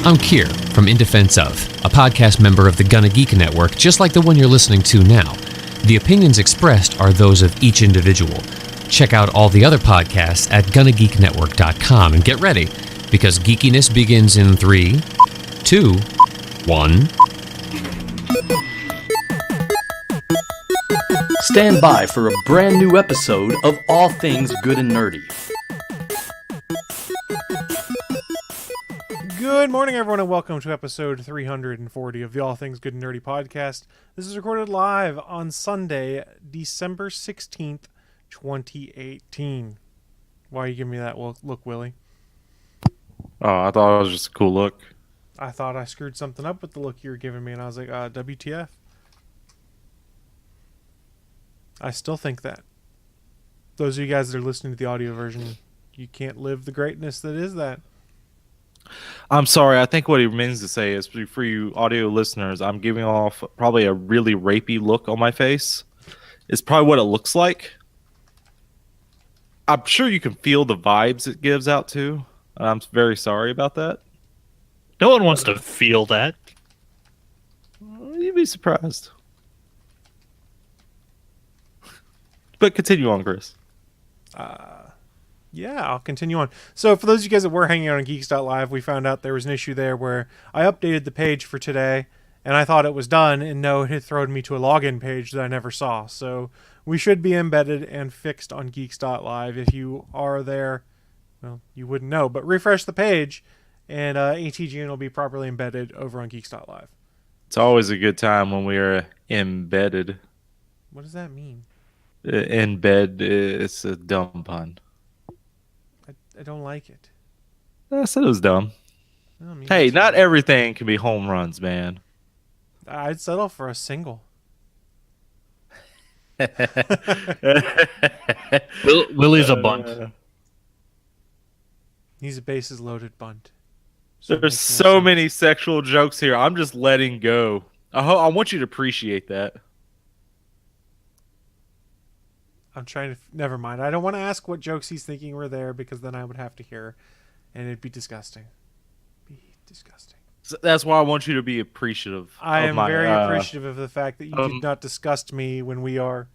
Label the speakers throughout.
Speaker 1: I'm Kier from In Defense Of, a podcast member of the Gonna Geek Network, just like the one you're listening to now. The opinions expressed are those of each individual. Check out all the other podcasts at GonnaGeekNetwork.com and get ready, because geekiness begins in 3, 2, 1...
Speaker 2: Stand by for a brand new episode of All Things Good and Nerdy.
Speaker 3: Good morning, everyone, and welcome to episode 340 of the All Things Good and Nerdy podcast. This is recorded live on Sunday, December 16th, 2018. Why are you giving me that look, Willie?
Speaker 4: Oh, I thought it was just a cool look.
Speaker 3: I thought I screwed something up with the look you were giving me, and I was like, WTF? I still think that. Those of you guys that are listening to the audio version, you can't live the greatness that is that.
Speaker 4: I'm sorry. I think what he means to say is, for you audio listeners, I'm giving off probably a really rapey look on my face. It's probably what it looks like. I'm sure you can feel the vibes it gives out too. I'm very sorry about that.
Speaker 5: No one wants to feel that.
Speaker 4: You'd be surprised. But continue on, Chris.
Speaker 3: Yeah, I'll continue on. So for those of you guys that were hanging out on geeks.live, we found out there was an issue there where I updated the page for today, and I thought it was done, and no, it had thrown me to a login page that I never saw. So we should be embedded and fixed on geeks.live. If you are there, well, you wouldn't know, but refresh the page, and ATGN will be properly embedded over on geeks.live.
Speaker 4: It's always a good time when we are embedded.
Speaker 3: What does that mean?
Speaker 4: In bed, it's a dumb pun.
Speaker 3: I don't like it.
Speaker 4: I said it was dumb. Hey, not everything can be home runs, man.
Speaker 3: I'd settle for a single.
Speaker 5: Willie's a bunt.
Speaker 3: He's a bases loaded bunt.
Speaker 4: There's so many sexual jokes here. I'm just letting go. I want you to appreciate that.
Speaker 3: I'm trying to... Never mind. I don't want to ask what jokes he's thinking were there, because then I would have to hear, and it'd be disgusting.
Speaker 4: So that's why I want you to be appreciative.
Speaker 3: I am very appreciative of the fact that you did not disgust me when we are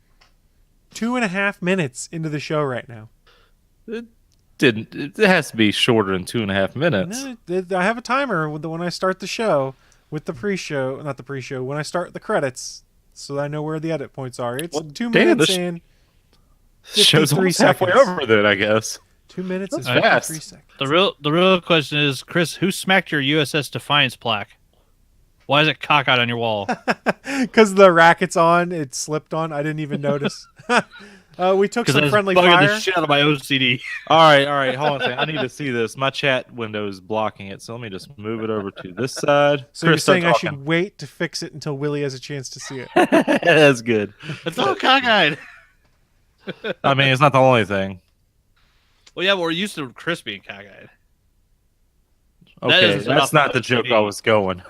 Speaker 3: 2.5 minutes into the show right now.
Speaker 4: It didn't. It has to be shorter than 2.5 minutes.
Speaker 3: No, I have a timer when I start the show with the pre-show, not the pre-show, when I start the credits, so I know where the edit points are. It's 2 minutes in.
Speaker 4: Show's almost halfway over then, I guess.
Speaker 3: 2 minutes and 53 seconds.
Speaker 5: The real question is, Chris, who smacked your USS Defiance plaque? Why is it cockeyed on your wall?
Speaker 3: Because the racket's on, it slipped on. I didn't even notice. We took some friendly fire.
Speaker 5: The shit out of my OCD.
Speaker 4: All right. Hold on a second. I need to see this. My chat window is blocking it, so let me just move it over to this side.
Speaker 3: So Chris, you're saying I should wait to fix it until Willie has a chance to see it?
Speaker 4: That's good.
Speaker 5: It's all cockeyed.
Speaker 4: I mean, it's not the only thing.
Speaker 5: Well, yeah, but we're used to Chris being cockeyed.
Speaker 4: Okay, that's not the joke I was going.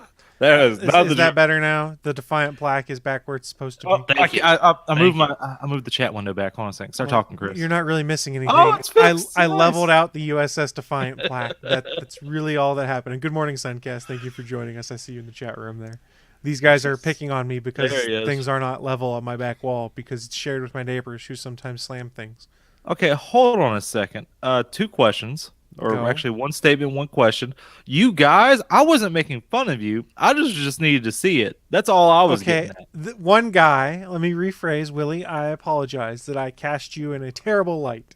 Speaker 4: Is that
Speaker 3: better now? The Defiant plaque is back where it's supposed to be.
Speaker 4: I moved the chat window back. Hold on a second. Start talking, Chris.
Speaker 3: You're not really missing anything.
Speaker 4: Oh, it's fixed.
Speaker 3: I leveled out the USS Defiant plaque. That's really all that happened. And good morning, Suncast. Thank you for joining us. I see you in the chat room there. These guys are picking on me because things are not level on my back wall because it's shared with my neighbors who sometimes slam things.
Speaker 4: Okay, hold on a second. 2 questions. Actually, one statement, one question. You guys, I wasn't making fun of you. I just needed to see it. That's all I was getting at.
Speaker 3: One guy, let me rephrase, Willie, I apologize that I cast you in a terrible light.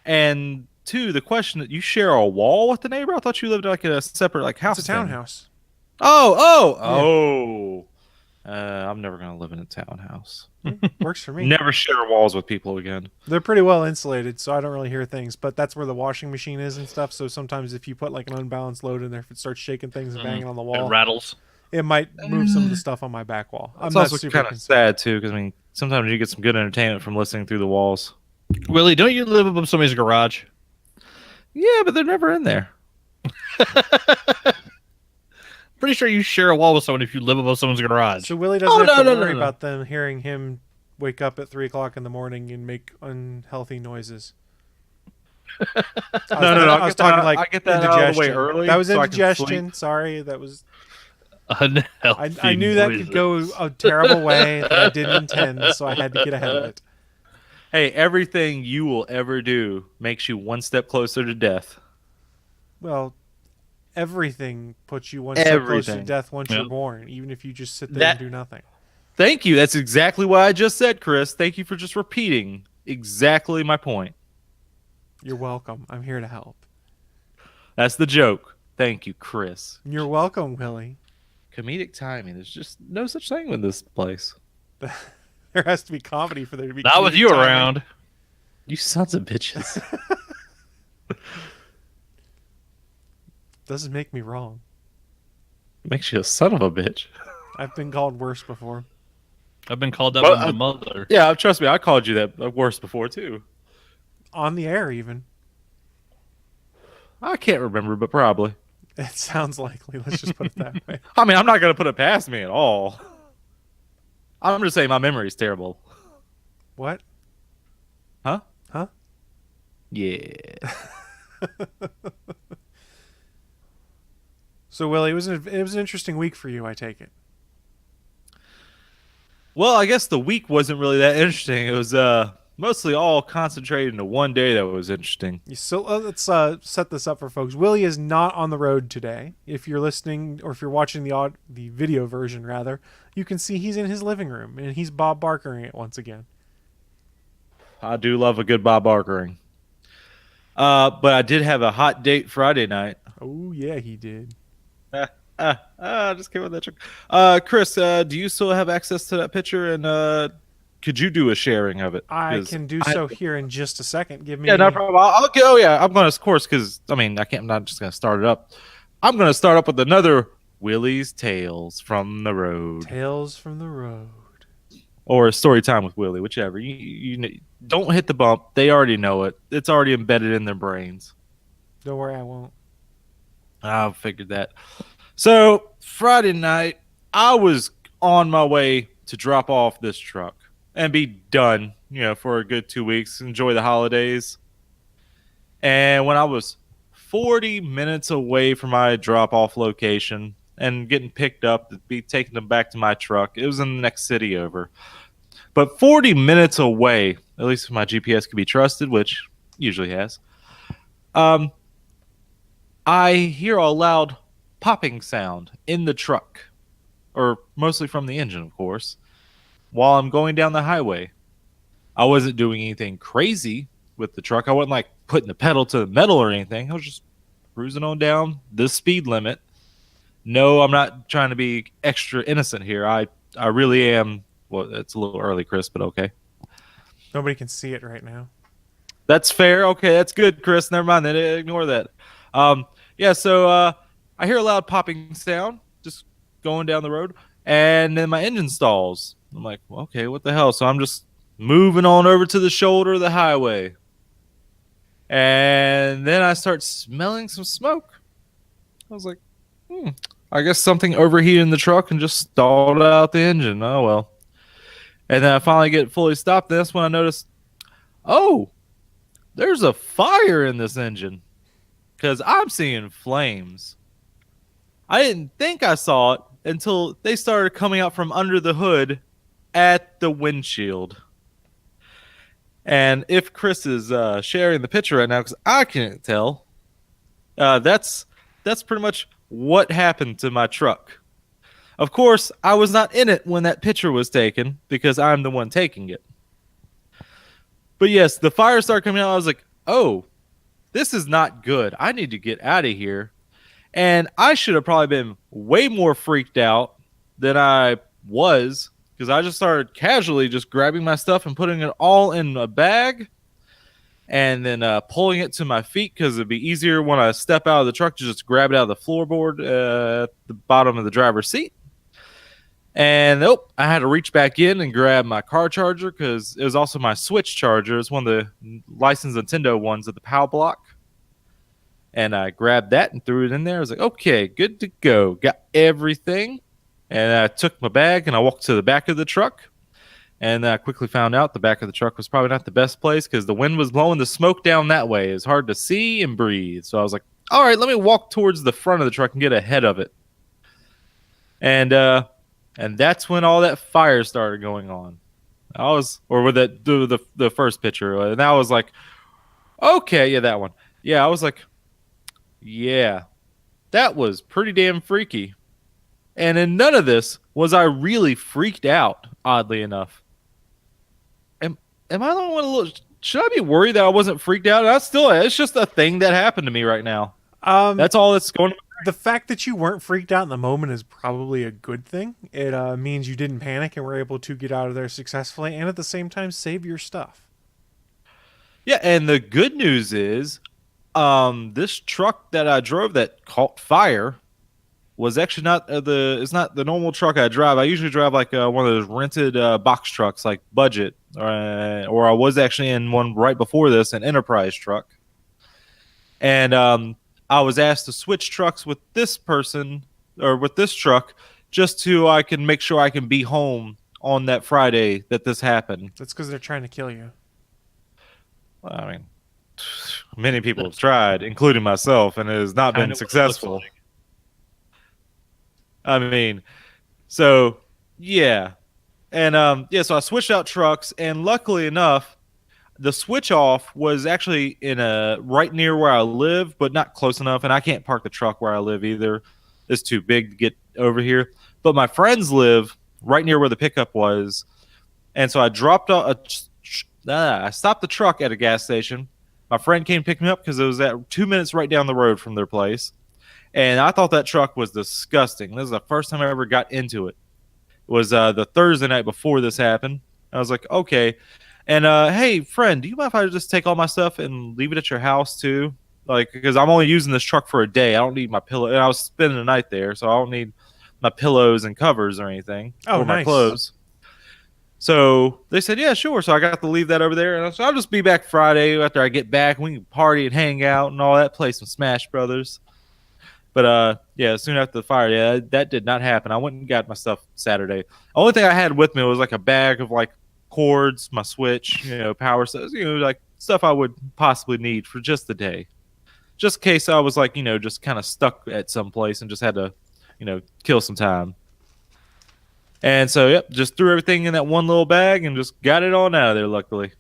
Speaker 4: And 2, the question that you share a wall with the neighbor? I thought you lived like in a separate house.
Speaker 3: It's a townhouse.
Speaker 4: Oh. I'm never going to live in a townhouse.
Speaker 3: Works for me.
Speaker 4: Never share walls with people again.
Speaker 3: They're pretty well insulated, so I don't really hear things, but that's where the washing machine is and stuff, so sometimes if you put like an unbalanced load in there, if it starts shaking things and banging on the wall,
Speaker 5: it rattles.
Speaker 3: It might move some of the stuff on my back wall.
Speaker 4: It's also kind of sad, too, because, I mean, sometimes you get some good entertainment from listening through the walls.
Speaker 5: Willie, don't you live above somebody's garage?
Speaker 4: Yeah, but they're never in there.
Speaker 5: Pretty sure you share a wall with someone if you live above someone's garage.
Speaker 3: So Willie doesn't have to worry about them hearing him wake up at 3 o'clock in the morning and make unhealthy noises. I was talking like
Speaker 4: I get that
Speaker 3: indigestion.
Speaker 4: out of the way early.
Speaker 3: That was
Speaker 4: so I can
Speaker 3: indigestion.
Speaker 4: sleep.
Speaker 3: Sorry, that was.
Speaker 5: Unhealthy
Speaker 3: I knew that
Speaker 5: noises.
Speaker 3: could go a terrible way that I didn't intend, so I had to get ahead of it.
Speaker 4: Hey, everything you will ever do makes you one step closer to death.
Speaker 3: Well, everything puts you one step closer to
Speaker 4: Everything.
Speaker 3: death once
Speaker 5: Yep.
Speaker 3: you're born, even if you just sit there and do nothing.
Speaker 4: Thank you. That's exactly what I just said, Chris. Thank you for just repeating exactly my point.
Speaker 3: You're welcome. I'm here to help.
Speaker 4: That's the joke. Thank you, Chris.
Speaker 3: You're welcome, Willie.
Speaker 4: Comedic timing. There's just no such thing in this place.
Speaker 3: There has to be comedy for there to be.
Speaker 5: Not with
Speaker 3: comedic
Speaker 5: you
Speaker 3: timing.
Speaker 5: around.
Speaker 4: You sons of bitches.
Speaker 3: Doesn't make me wrong.
Speaker 4: Makes you a son of a bitch.
Speaker 3: I've been called worse before.
Speaker 5: I've been called up
Speaker 4: Well,
Speaker 5: by my mother.
Speaker 4: Yeah, trust me. I called you that worse before, too.
Speaker 3: On the air, even.
Speaker 4: I can't remember, but probably.
Speaker 3: It sounds likely. Let's just put it that way.
Speaker 4: I mean, I'm not going to put it past me at all. I'm just saying my memory's terrible.
Speaker 3: What?
Speaker 4: Huh?
Speaker 3: Huh?
Speaker 4: Yeah.
Speaker 3: So, Willie, it was an interesting week for you, I take it.
Speaker 4: Well, I guess the week wasn't really that interesting. It was mostly all concentrated into one day that was interesting.
Speaker 3: So let's set this up for folks. Willie is not on the road today. If you're listening, or if you're watching the video version, rather, you can see he's in his living room, and he's Bob Barkering it once again.
Speaker 4: I do love a good Bob Barkering. But I did have a hot date Friday night.
Speaker 3: Oh, yeah, he did.
Speaker 4: I just came with that trick. Chris, do you still have access to that picture? And could you do a sharing of it?
Speaker 3: I can do so here in just a second. Give me.
Speaker 4: Yeah, no problem. I'll go. Yeah, I'm going to, of course, because I mean, I'm not just going to start it up. I'm going to start up with another Willie's Tales from the Road,
Speaker 3: Tales from the Road,
Speaker 4: or Story Time with Willie, whichever. You don't hit the bump. They already know it. It's already embedded in their brains.
Speaker 3: Don't worry, I won't.
Speaker 4: I figured that. So Friday night, I was on my way to drop off this truck and be done, for a good 2 weeks, enjoy the holidays. And when I was 40 minutes away from my drop-off location and getting picked up to be taking them back to my truck, it was in the next city over. But 40 minutes away, at least if my GPS could be trusted, which usually has, I hear a loud popping sound in the truck, or mostly from the engine, of course, while I'm going down the highway. I wasn't doing anything crazy with the truck. I wasn't like putting the pedal to the metal or anything. I was just cruising on down the speed limit. No, I'm not trying to be extra innocent here. I really am. Well, it's a little early, Chris, but okay.
Speaker 3: Nobody can see it right now.
Speaker 4: That's fair. Okay, that's good, Chris. Never mind. Then ignore that. So I hear a loud popping sound just going down the road, and then my engine stalls. I'm like, well, okay, what the hell? So I'm just moving on over to the shoulder of the highway. And then I start smelling some smoke. I was like, I guess something overheated in the truck and just stalled out the engine. Oh, well. And then I finally get fully stopped. That's when I noticed, oh, there's a fire in this engine. Because I'm seeing flames. I didn't think I saw it until they started coming out from under the hood at the windshield. And if Chris is sharing the picture right now, because I can't tell, that's pretty much what happened to my truck. Of course, I was not in it when that picture was taken because I'm the one taking it. But yes, the fire started coming out. I was like, oh, this is not good. I need to get out of here. And I should have probably been way more freaked out than I was, because I just started casually just grabbing my stuff and putting it all in a bag and then pulling it to my feet, because it'd be easier when I step out of the truck to just grab it out of the floorboard at the bottom of the driver's seat. And I had to reach back in and grab my car charger, because it was also my Switch charger. It's one of the licensed Nintendo ones at the POW block. And I grabbed that and threw it in there. I was like, okay, good to go. Got everything. And I took my bag and I walked to the back of the truck. And I quickly found out the back of the truck was probably not the best place because the wind was blowing the smoke down that way. It's hard to see and breathe. So I was like, all right, let me walk towards the front of the truck and get ahead of it. And that's when all that fire started going on. With the first picture, and I was like, okay, yeah, that one. Yeah, I was like, yeah, that was pretty damn freaky. And in none of this was I really freaked out, oddly enough. Am I the only one a little... Should I be worried that I wasn't freaked out? It's just a thing that happened to me right now. That's all that's going on.
Speaker 3: The fact that you weren't freaked out in the moment is probably a good thing. It means you didn't panic and were able to get out of there successfully and at the same time save your stuff.
Speaker 4: Yeah, and the good news is this truck that I drove that caught fire was actually not it's not the normal truck I drive. I usually drive like one of those rented box trucks, like budget, or I was actually in one right before this, an enterprise truck. And I was asked to switch trucks with this person or with this truck just so I can make sure I can be home on that Friday that this happened.
Speaker 3: That's because they're trying to kill you.
Speaker 4: Well, I mean, many people have tried, including myself, and it has not been successful. I mean, so yeah. And so I switched out trucks, and luckily enough, the switch off was actually in right near where I live, but not close enough, and I can't park the truck where I live either. It's too big to get over here. But my friends live right near where the pickup was, and so I I stopped the truck at a gas station. My friend came to pick me up because it was at 2 minutes right down the road from their place. And I thought that truck was disgusting. This is the first time I ever got into it. It was the Thursday night before this happened. I was like, okay. And, hey, friend, do you mind if I just take all my stuff and leave it at your house too? Like, because I'm only using this truck for a day. I don't need my pillow. And I was spending the night there, so I don't need my pillows and covers or anything.
Speaker 3: Oh,
Speaker 4: or my
Speaker 3: nice.
Speaker 4: clothes. So they said, yeah, sure. So I got to leave that over there. And I'll just be back Friday after I get back. We can party and hang out and all that, play some Smash Brothers. But yeah, soon after the fire, yeah, that did not happen. I went and got my stuff Saturday. The only thing I had with me was like a bag of like cords, my Switch, power stuff, like stuff I would possibly need for just the day. Just in case I was like, just kind of stuck at some place and just had to, kill some time. And so, yep, just threw everything in that one little bag and just got it on out of there, luckily.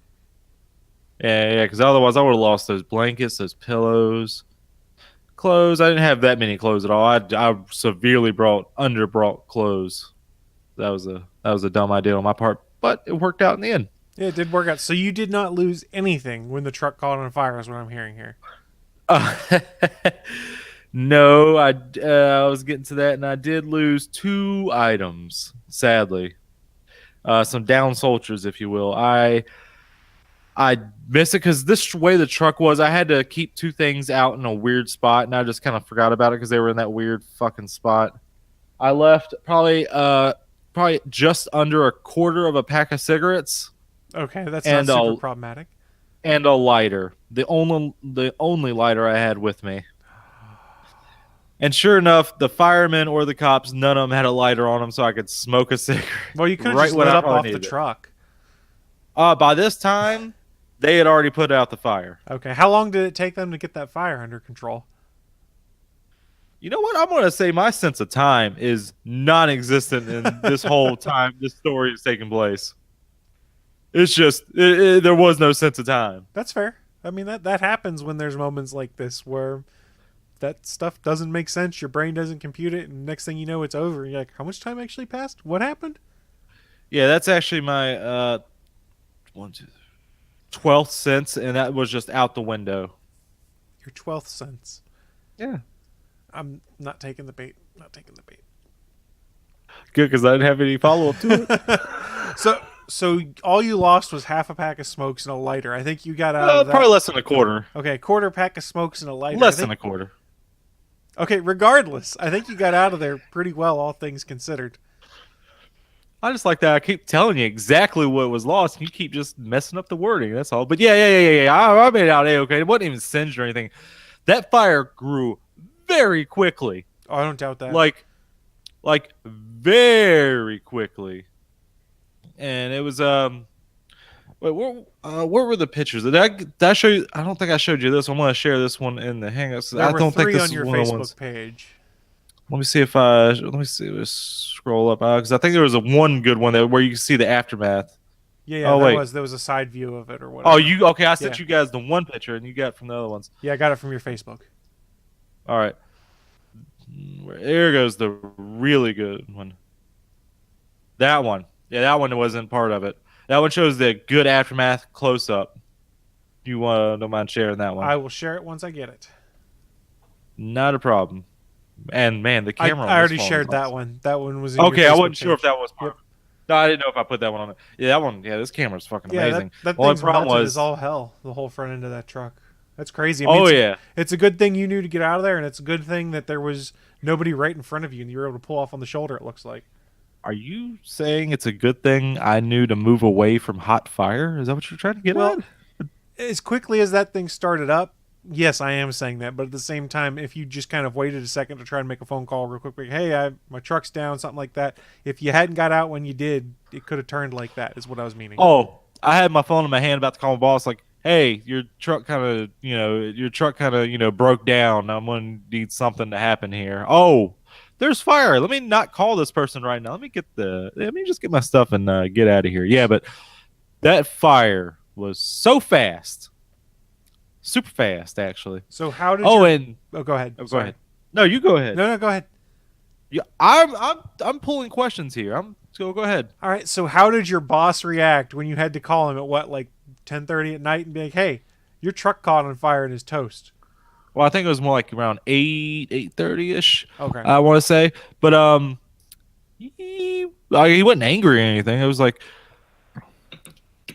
Speaker 4: Yeah, because otherwise I would have lost those blankets, those pillows. Clothes. I didn't have that many clothes at all. I severely underbrought clothes. That was a dumb idea on my part, but it worked out in the end.
Speaker 3: Yeah, it did work out. So you did not lose anything when the truck caught on fire, is what I'm hearing here.
Speaker 4: No, I was getting to that, and I did lose 2 items, sadly. Some down soldiers, if you will. I missed it because this way the truck was, I had to keep 2 things out in a weird spot, and I just kind of forgot about it because they were in that weird fucking spot. I left probably just under a quarter of a pack of cigarettes.
Speaker 3: Okay, that's not super problematic.
Speaker 4: And a lighter. The only lighter I had with me. And sure enough, the firemen or the cops, none of them had a lighter on them so I could smoke a cigarette.
Speaker 3: Well, you could have just lit up off the truck.
Speaker 4: By this time, they had already put out the fire.
Speaker 3: Okay. How long did it take them to get that fire under control?
Speaker 4: You know what? I'm going to say my sense of time is non-existent in this whole time this story is taking place. It's just, there was no sense of time.
Speaker 3: That's fair. I mean, that happens when there's moments like this where that stuff doesn't make sense. Your brain doesn't compute it, and next thing you know, it's over. You're like, how much time actually passed? What happened?
Speaker 4: Yeah, that's actually my 12th sense, and that was just out the window.
Speaker 3: Your 12th sense.
Speaker 4: Yeah.
Speaker 3: I'm not taking the bait. Not taking the bait.
Speaker 4: Good, because I didn't have any follow-up to it.
Speaker 3: So all you lost was half a pack of smokes and a lighter. I think you got out of that.
Speaker 4: Probably less than a quarter.
Speaker 3: Okay, quarter pack of smokes and a lighter.
Speaker 4: Less than a quarter.
Speaker 3: Okay, regardless, I think you got out of there pretty well, all things considered.
Speaker 4: I just like that. I keep telling you exactly what was lost, and you keep just messing up the wording. That's all. But yeah. I made it out A-okay. It wasn't even singed or anything. That fire grew very quickly.
Speaker 3: Oh, I don't doubt that.
Speaker 4: Like very quickly. and it was Wait, where were the pictures? Did I show you? I don't think I showed you this. I'm going to share this one in the Hangouts.
Speaker 3: There
Speaker 4: I
Speaker 3: were
Speaker 4: don't think
Speaker 3: three
Speaker 4: this
Speaker 3: on
Speaker 4: is
Speaker 3: your
Speaker 4: one of the ones.
Speaker 3: Facebook page.
Speaker 4: Let me see if let me see. Let's scroll up because I think there was one good one where you can see the aftermath.
Speaker 3: Yeah,
Speaker 4: Oh, wait.
Speaker 3: there was a side view of it or whatever.
Speaker 4: Oh, okay. I sent
Speaker 3: Yeah.
Speaker 4: you guys the one picture, and you got from the other ones.
Speaker 3: Yeah, I got it from your Facebook.
Speaker 4: All right. There goes the really good one. That one. Yeah, that one wasn't part of it. That one shows the good aftermath close up. You don't mind sharing that one?
Speaker 3: I will share it once I get it.
Speaker 4: Not a problem. And man, the
Speaker 3: I
Speaker 4: camera.
Speaker 3: already shared that one. That one was in
Speaker 4: Okay,
Speaker 3: your
Speaker 4: I
Speaker 3: Facebook
Speaker 4: wasn't sure if
Speaker 3: page.
Speaker 4: that was part.
Speaker 3: Yep.
Speaker 4: No, I didn't know if I put that one on it. Yeah, that one. Yeah, this camera's fucking
Speaker 3: Yeah,
Speaker 4: amazing.
Speaker 3: that
Speaker 4: The only
Speaker 3: thing's
Speaker 4: problem
Speaker 3: melted
Speaker 4: was
Speaker 3: as all hell. The whole front end of that truck. That's crazy. I mean,
Speaker 4: Oh yeah.
Speaker 3: It's a good thing you knew to get out of there, and it's a good thing that there was nobody right in front of you, and you were able to pull off on the shoulder. It looks like.
Speaker 4: Are you saying it's a good thing I knew to move away from hot fire? Is that what you're trying to get
Speaker 3: Well,
Speaker 4: at?
Speaker 3: as quickly as that thing started up, yes, I am saying that. But at the same time, if you just kind of waited a second to try and make a phone call real quick, like, hey, my truck's down, something like that. If you hadn't got out when you did, it could have turned like that. Is what I was meaning.
Speaker 4: Oh, I had my phone in my hand about to call my boss. Like, hey, your truck kind of, broke down. I'm gonna need something to happen here. Oh, there's fire. Let me not call this person right now. Let me just get my stuff and get out of here. Yeah, but that fire was so fast, super fast, actually.
Speaker 3: So how did?
Speaker 4: Oh,
Speaker 3: go ahead.
Speaker 4: go ahead. No, you go ahead.
Speaker 3: No, go ahead.
Speaker 4: Yeah, I'm pulling questions here. So go ahead.
Speaker 3: All right. So how did your boss react when you had to call him at what, like 10:30 at night, and be like, "Hey, your truck caught on fire and is toast."
Speaker 4: Well, I think it was more like around 8:30 ish.
Speaker 3: Okay.
Speaker 4: I want to say, but he wasn't angry or anything. It was like,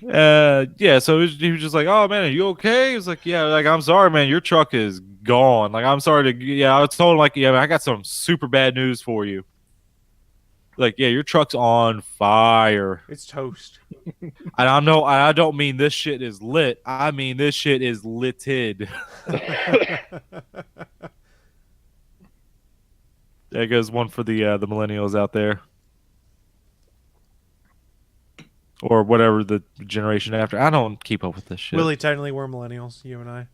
Speaker 4: yeah. So he was just like, "Oh man, are you okay?" He was like, "Yeah, like I'm sorry, man. Your truck is gone. Like I'm sorry to." Yeah, I told him like, "Yeah, man, I got some super bad news for you." Like, yeah, your truck's on fire.
Speaker 3: It's toast.
Speaker 4: And I don't mean this shit is lit. I mean this shit is litted. There goes one for the millennials out there, or whatever the generation after. I don't keep up with this shit.
Speaker 3: Willie, technically, we're millennials, you and I.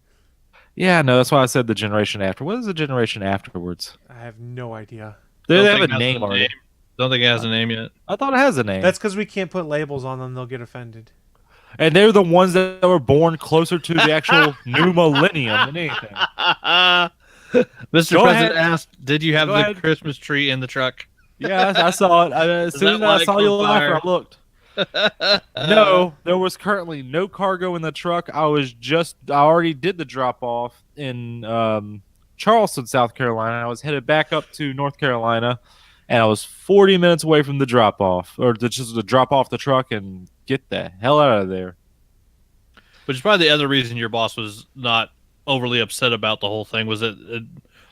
Speaker 4: Yeah, no, that's why I said the generation after. What is the generation afterwards?
Speaker 3: I have no idea.
Speaker 4: They
Speaker 5: Don't
Speaker 4: have
Speaker 5: think
Speaker 4: a
Speaker 5: it has
Speaker 4: name already.
Speaker 5: Don't think it has a name yet.
Speaker 4: I thought it has a name.
Speaker 3: That's because we can't put labels on them; they'll get offended.
Speaker 4: And they're the ones that were born closer to the actual new millennium than anything.
Speaker 5: Mr.
Speaker 4: Go
Speaker 5: President
Speaker 4: ahead.
Speaker 5: asked, "Did you have
Speaker 4: Go
Speaker 5: the
Speaker 4: ahead.
Speaker 5: Christmas tree in the truck?"
Speaker 4: Yeah, I saw it. As
Speaker 5: Is
Speaker 4: soon as
Speaker 5: that
Speaker 4: I
Speaker 5: why
Speaker 4: saw
Speaker 5: it
Speaker 4: you
Speaker 5: caught
Speaker 4: laughing,
Speaker 5: fire?
Speaker 4: I looked. No, there was currently no cargo in the truck. I already did the drop off in Charleston, South Carolina. I was headed back up to North Carolina, and I was 40 minutes away from the drop off, or just to drop off the truck and get the hell out of there.
Speaker 5: Which is probably the other reason your boss was not overly upset about the whole thing was that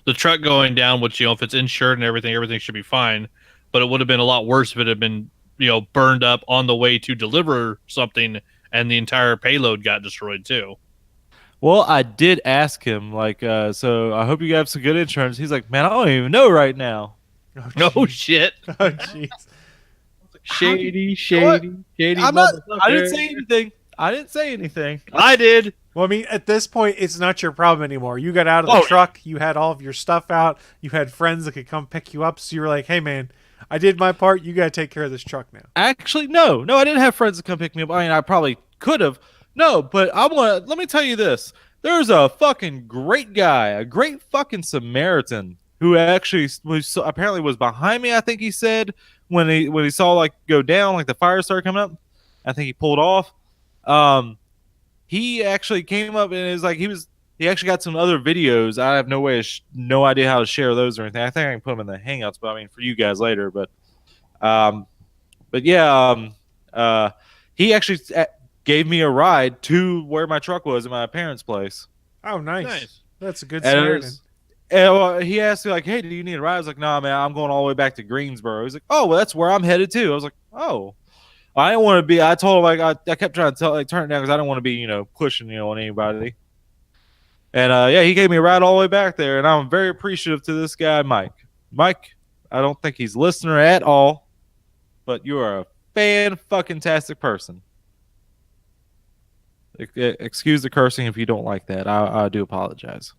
Speaker 5: the truck going down, which, if it's insured and everything should be fine. But it would have been a lot worse if it had been, burned up on the way to deliver something and the entire payload got destroyed too.
Speaker 4: Well, I did ask him, like, so I hope you have some good insurance. He's like, man, I don't even know right now.
Speaker 5: Oh, shit.
Speaker 3: Oh, jeez.
Speaker 5: Shady.
Speaker 4: I didn't say anything.
Speaker 5: I did.
Speaker 3: Well, I mean, at this point, it's not your problem anymore. You got out of the truck. You had all of your stuff out. You had friends that could come pick you up. So you were like, hey, man, I did my part. You got to take care of this truck now.
Speaker 4: Actually, no, I didn't have friends to come pick me up. I mean, I probably could have. No, but let me tell you this. There's a fucking great guy, a great fucking Samaritan who actually apparently was behind me. I think he said when he saw like go down, like the fire started coming up. I think he pulled off. He actually came up and is like he actually got some other videos. I have no idea how to share those or anything. I think I can put them in the Hangouts, but I mean for you guys later. But he actually gave me a ride to where my truck was at my parents' place.
Speaker 3: Oh, nice. That's a good
Speaker 4: And
Speaker 3: Samaritan.
Speaker 4: he asked me like, "Hey, do you need a ride?" I was like, "Nah, man, I'm going all the way back to Greensboro." He's like, "Oh, well, that's where I'm headed too." I was like, "Oh." I didn't want to be. I told him I kept trying to turn it down because I didn't want to be pushing on anybody. And he gave me a ride all the way back there, and I'm very appreciative to this guy, Mike. Mike, I don't think he's a listener at all, but you are a fan-fucking-tastic person. Excuse the cursing if you don't like that. I do apologize.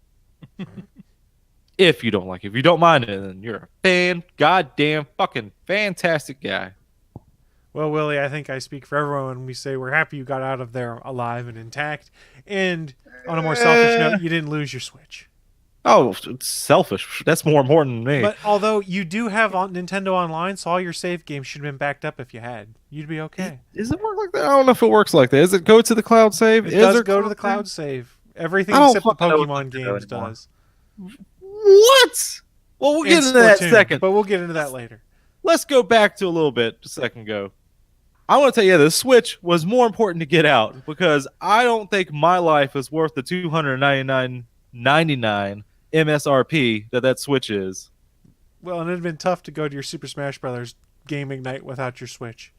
Speaker 4: If you don't like it. If you don't mind it, then you're a goddamn fucking fantastic guy.
Speaker 3: Well, Willie, I think I speak for everyone when we say we're happy you got out of there alive and intact. And on a more selfish note, you didn't lose your Switch.
Speaker 4: Oh, it's selfish. That's more important than me.
Speaker 3: But although you do have Nintendo Online, so all your save games should have been backed up if you had. You'd be okay.
Speaker 4: Does it work like that? I don't know if it works like that. Does it go to the cloud save?
Speaker 3: It does go to the cloud save. Everything except the Pokemon games does.
Speaker 4: What? Well, we'll get into that in a second.
Speaker 3: But we'll get into that later.
Speaker 4: Let's go back to a little bit a second ago. I want to tell you, the Switch was more important to get out because I don't think my life is worth the $299.99 MSRP that Switch is.
Speaker 3: Well, and it'd been tough to go to your Super Smash Brothers gaming night without your Switch.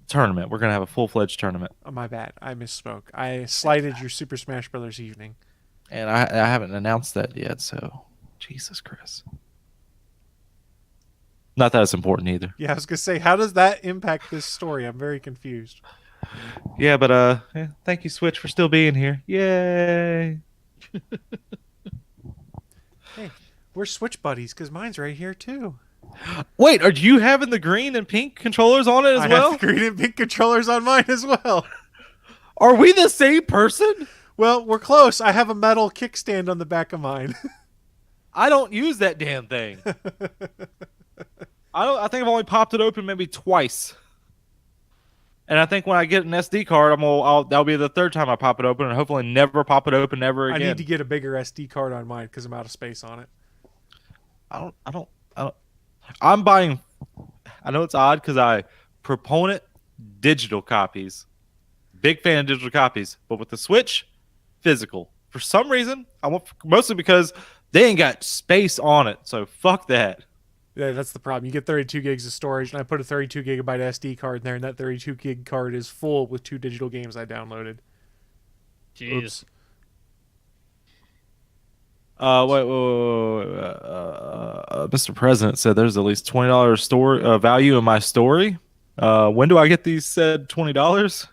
Speaker 4: Tournament. We're going to have a full-fledged tournament.
Speaker 3: Oh, my bad. I misspoke. I slighted your Super Smash Brothers evening.
Speaker 4: And I haven't announced that yet, so Jesus Christ. Not that it's important either.
Speaker 3: Yeah, I was going to say, how does that impact this story? I'm very confused.
Speaker 4: Yeah, but thank you, Switch, for still being here. Yay.
Speaker 3: Hey, we're Switch buddies because mine's right here too.
Speaker 4: Wait, are you having the green and pink controllers on it as well?
Speaker 3: I have the green and pink controllers on mine as well.
Speaker 4: Are we the same person?
Speaker 3: Well, we're close. I have a metal kickstand on the back of mine.
Speaker 4: I don't use that damn thing. I think I've only popped it open maybe twice. And I think when I get an SD card, that'll be the third time I pop it open, and hopefully never pop it open ever again.
Speaker 3: I need to get a bigger SD card on mine because I'm out of space on it.
Speaker 4: I'm buying. I know it's odd because I proponent digital copies. Big fan of digital copies, but with the Switch, physical. For some reason, mostly because they ain't got space on it. So fuck that.
Speaker 3: Yeah, that's the problem. You get 32 gigs of storage, and I put a 32 gigabyte SD card in there, and that 32 gig card is full with 2 digital games I downloaded.
Speaker 5: Jeez.
Speaker 3: Oops.
Speaker 4: Wait. Mr. President said there's at least $20 value in my story. When do I get these said $20?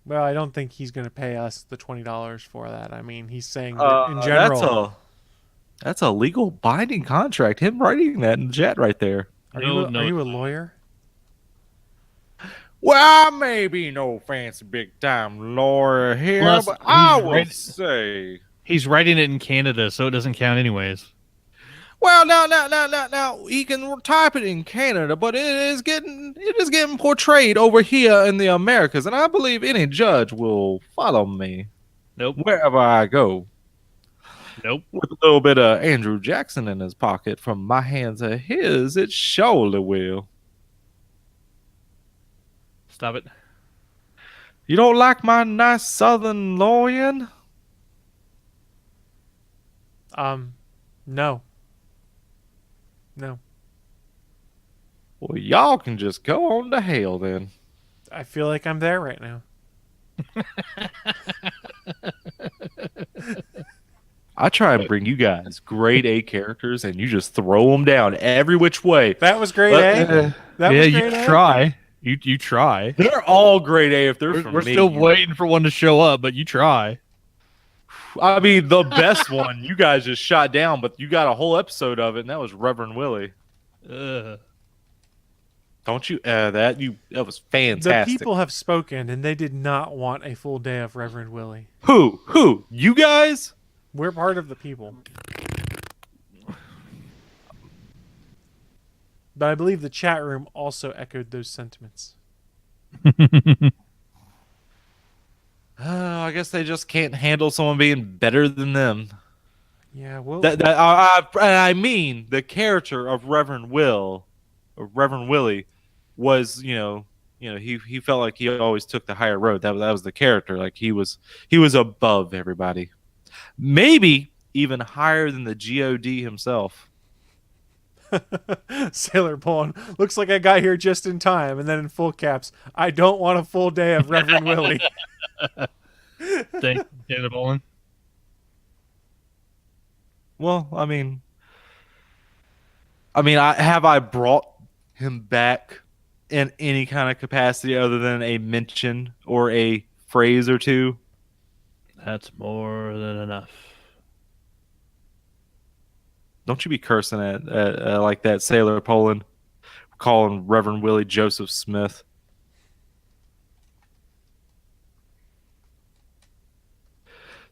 Speaker 3: Well, I don't think he's going to pay us the $20 for that. I mean, he's saying that in general.
Speaker 4: That's a legal binding contract. Him writing that in the chat right there.
Speaker 3: Are you a lawyer?
Speaker 4: Well, I may be no fancy big time lawyer here,
Speaker 5: Plus,
Speaker 4: but I would say
Speaker 5: he's writing it in Canada, so it doesn't count anyways.
Speaker 4: Well, now he can type it in Canada, but it is getting portrayed over here in the Americas, and I believe any judge will follow me.
Speaker 5: Nope.
Speaker 4: Wherever I go.
Speaker 5: Nope.
Speaker 4: With a little bit of Andrew Jackson in his pocket from my hand to his, it surely will.
Speaker 5: Stop it.
Speaker 4: You don't like my nice southern lawyering?
Speaker 3: No.
Speaker 4: Well, y'all can just go on to hell then.
Speaker 3: I feel like I'm there right now.
Speaker 4: I try and bring you guys grade A characters, and you just throw them down every which way.
Speaker 3: That was grade A.
Speaker 5: You try. You try.
Speaker 4: They're all grade A if they're from
Speaker 5: We're
Speaker 4: me.
Speaker 5: still waiting for one to show up, but you try.
Speaker 4: I mean, the best one you guys just shot down, but you got a whole episode of it, and that was Reverend Willie. Don't you? That was fantastic.
Speaker 3: The people have spoken, and they did not want a full day of Reverend Willie.
Speaker 4: Who? You guys?
Speaker 3: We're part of the people. But I believe the chat room also echoed those sentiments.
Speaker 4: I guess they just can't handle someone being better than them.
Speaker 3: Yeah, well,
Speaker 4: I mean, the character of Reverend Willie was, he felt like he always took the higher road. That was the character. Like he was above everybody. Maybe even higher than the God himself.
Speaker 3: Sailor Pullen. Looks like I got here just in time. And then in full caps, I don't want a full day of Reverend Willie.
Speaker 5: Thank you, Sailor Pullen.
Speaker 4: Well, I mean, have I brought him back in any kind of capacity other than a mention or a phrase or two?
Speaker 5: That's more than enough.
Speaker 4: Don't you be cursing at like that Sailor Poland calling Reverend Willie Joseph Smith.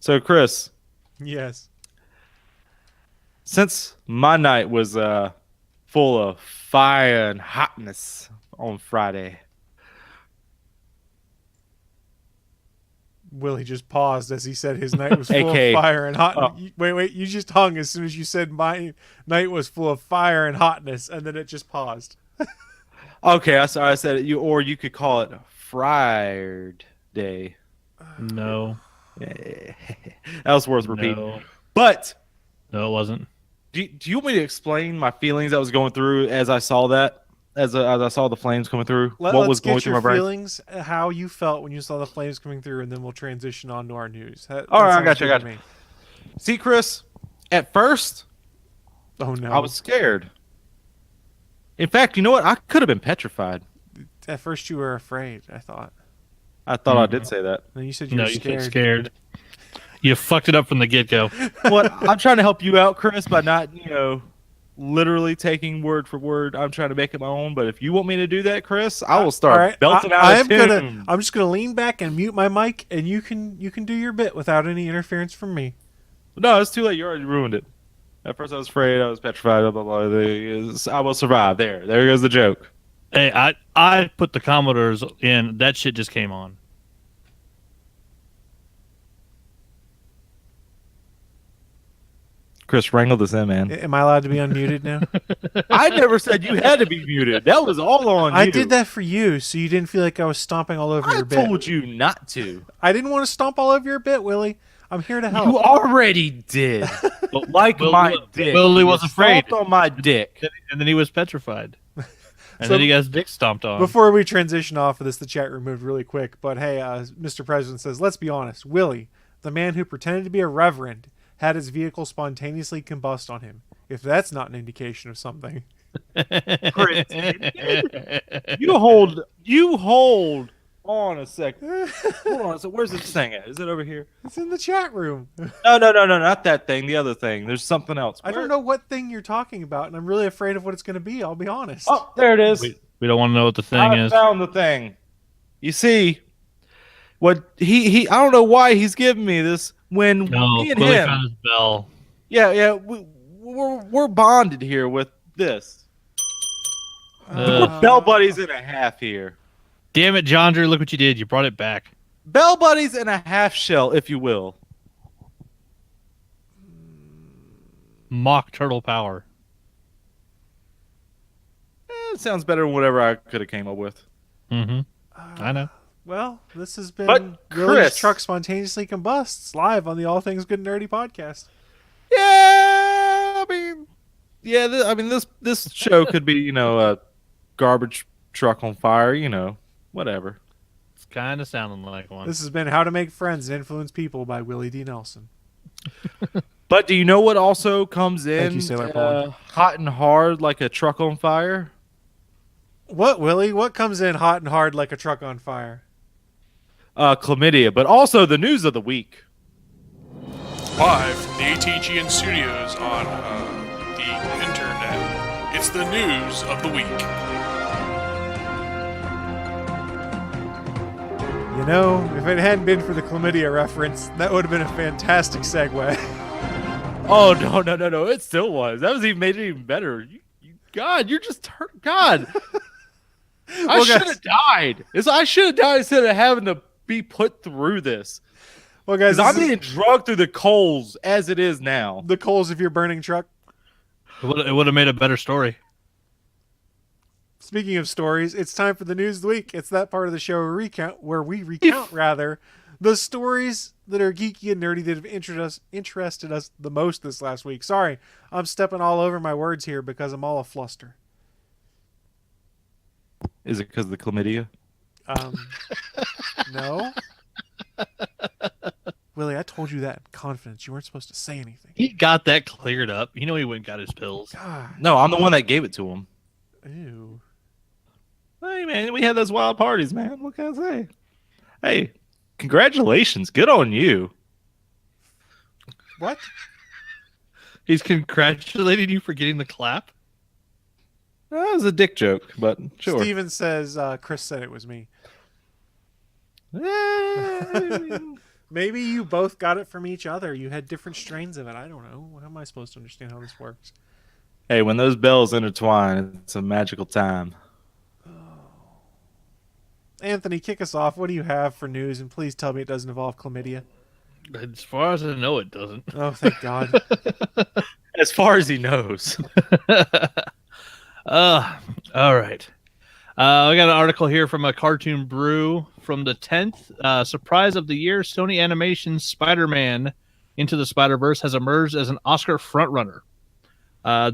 Speaker 4: So, Chris,
Speaker 3: Yes.
Speaker 4: since my night was full of fire and hotness on Friday,
Speaker 3: Willie just paused as he said his night was full
Speaker 4: AK.
Speaker 3: of fire and hot.
Speaker 4: Oh.
Speaker 3: Wait, you just hung as soon as you said my night was full of fire and hotness, and then it just paused.
Speaker 4: okay, I said it, or you could call it Fried Day.
Speaker 5: No.
Speaker 4: That was worth repeating.
Speaker 5: No.
Speaker 4: But
Speaker 5: No, it wasn't.
Speaker 4: do you want me to explain my feelings I was going through as I saw that? As I saw the flames coming through?
Speaker 3: Let's
Speaker 4: was going
Speaker 3: get
Speaker 4: through
Speaker 3: your
Speaker 4: my brain?
Speaker 3: feelings, how you felt when you saw the flames coming through, and then we'll transition on to our news.
Speaker 4: All right, I
Speaker 3: sounds
Speaker 4: got you.
Speaker 3: good to me.
Speaker 4: See, Chris, at first,
Speaker 3: Oh no!
Speaker 4: I was scared. In fact, you know what? I could have been petrified.
Speaker 3: At first you were afraid. I thought.
Speaker 4: I thought I did say that.
Speaker 3: Then you said you
Speaker 5: No,
Speaker 3: were
Speaker 5: you
Speaker 3: scared.
Speaker 5: said scared. You fucked it up from the get-go.
Speaker 4: What? I'm trying to help you out, Chris, by not, literally taking word for word. I'm trying to make it my own. But if you want me to do that, Chris, I will start
Speaker 3: All right,
Speaker 4: belting out a tune.
Speaker 3: I'm just gonna lean back and mute my mic, and you can do your bit without any interference from me.
Speaker 4: No, it's too late. You already ruined it. At first, I was afraid. I was petrified. Blah, blah, blah. I will survive. There goes the joke.
Speaker 5: Hey, I put the Commodores in. That shit just came on.
Speaker 4: Chris, wrangle this in, man.
Speaker 3: Am I allowed to be unmuted now?
Speaker 4: I never said you had to be muted. That was all on you.
Speaker 3: I did that for you, so you didn't feel like I was stomping all over
Speaker 4: I
Speaker 3: your bit.
Speaker 4: told you not to.
Speaker 3: I didn't want to stomp all over your bit, Willie. I'm here to help.
Speaker 4: You already did. Like my dick.
Speaker 5: Willie
Speaker 4: You
Speaker 5: was afraid.
Speaker 4: stomped on my dick.
Speaker 5: And then he was petrified. And
Speaker 3: So-
Speaker 5: then he got his dick stomped on.
Speaker 3: Before we transition off of this, the chat room moved really quick. But hey, Mr. President says, let's be honest. Willie, the man who pretended to be a reverend, had his vehicle spontaneously combust on him. If that's not an indication of something.
Speaker 4: Chris, you hold on a second. Hold on a second. Where's this thing at? Is it over here?
Speaker 3: It's in the chat room.
Speaker 4: No, not that thing. The other thing. There's something else.
Speaker 3: I don't know what thing you're talking about, and I'm really afraid of what it's going to be. I'll be honest.
Speaker 4: Oh, there it is.
Speaker 5: we don't want to know what the thing
Speaker 4: I
Speaker 5: is.
Speaker 4: found the thing. You see, what he I don't know why he's giving me this when
Speaker 5: No,
Speaker 4: me and
Speaker 5: Willie
Speaker 4: him.
Speaker 5: found his bell.
Speaker 4: Yeah, we're bonded here with this. We're bell buddies and a half here.
Speaker 5: Damn it, John Drew, look what you did. You brought it back.
Speaker 4: Bell buddies and a half shell, if you will.
Speaker 5: Mock turtle power.
Speaker 4: It sounds better than whatever I could have came up with.
Speaker 5: Mm-hmm. I know.
Speaker 3: Well, this has been
Speaker 4: But,
Speaker 3: Willie's
Speaker 4: Chris-
Speaker 3: Truck Spontaneously Combusts live on the All Things Good and Nerdy podcast.
Speaker 4: Yeah, this show could be, a garbage truck on fire, whatever.
Speaker 5: It's kind of sounding like one.
Speaker 3: This has been How to Make Friends and Influence People by Willie D. Nelson.
Speaker 4: But do you know what also comes in
Speaker 3: Thank you, Sailor Paul.
Speaker 4: hot and hard like a truck on fire?
Speaker 3: What, Willie? What comes in hot and hard like a truck on fire?
Speaker 4: Chlamydia, but also the news of the week.
Speaker 6: Live from the ATGN studios on the internet, it's the news of the week.
Speaker 3: You know, if it hadn't been for the chlamydia reference, that would have been a fantastic segue.
Speaker 4: Oh no! It still was. That was even made it even better. God, you're just hurt. God, I
Speaker 3: Well,
Speaker 4: should
Speaker 3: guys-
Speaker 4: have died. I should have died instead of having to be put through this.
Speaker 3: Well, guys,
Speaker 4: Because I'm
Speaker 3: this is
Speaker 4: being drugged through the coals as it is now.
Speaker 3: the coals of your burning truck.
Speaker 5: It would have made a better story.
Speaker 3: Speaking of stories, it's time for the news of the week. It's that part of the show where we recount the stories that are geeky and nerdy that have interested us the most this last week. Sorry, I'm stepping all over my words here because I'm all a fluster.
Speaker 4: Is it because of the chlamydia?
Speaker 3: No. Willie, I told you that in confidence. You weren't supposed to say anything.
Speaker 5: He got that cleared up. You know he went and got his pills.
Speaker 3: God,
Speaker 4: No, I'm the one that gave it to him.
Speaker 3: ew.
Speaker 4: Hey, man, we had those wild parties, man. What can I say? Hey, congratulations. Good on you.
Speaker 3: What?
Speaker 5: He's congratulating you for getting the clap.
Speaker 4: That was a dick joke, but sure.
Speaker 3: Steven says Chris said it was me. Maybe you both got it from each other. You had different strains of it. I don't know. How am I supposed to understand how this works?
Speaker 4: Hey, when those bells intertwine, it's a magical time.
Speaker 3: Anthony, kick us off. What do you have for news? And please tell me it doesn't involve chlamydia.
Speaker 5: As far as I know, it doesn't.
Speaker 3: Oh, thank God.
Speaker 4: As far as he knows.
Speaker 5: All right. I got an article here from a Cartoon Brew from the 10th. Surprise of the year, Sony Animation's Spider-Man Into the Spider-Verse has emerged as an Oscar frontrunner.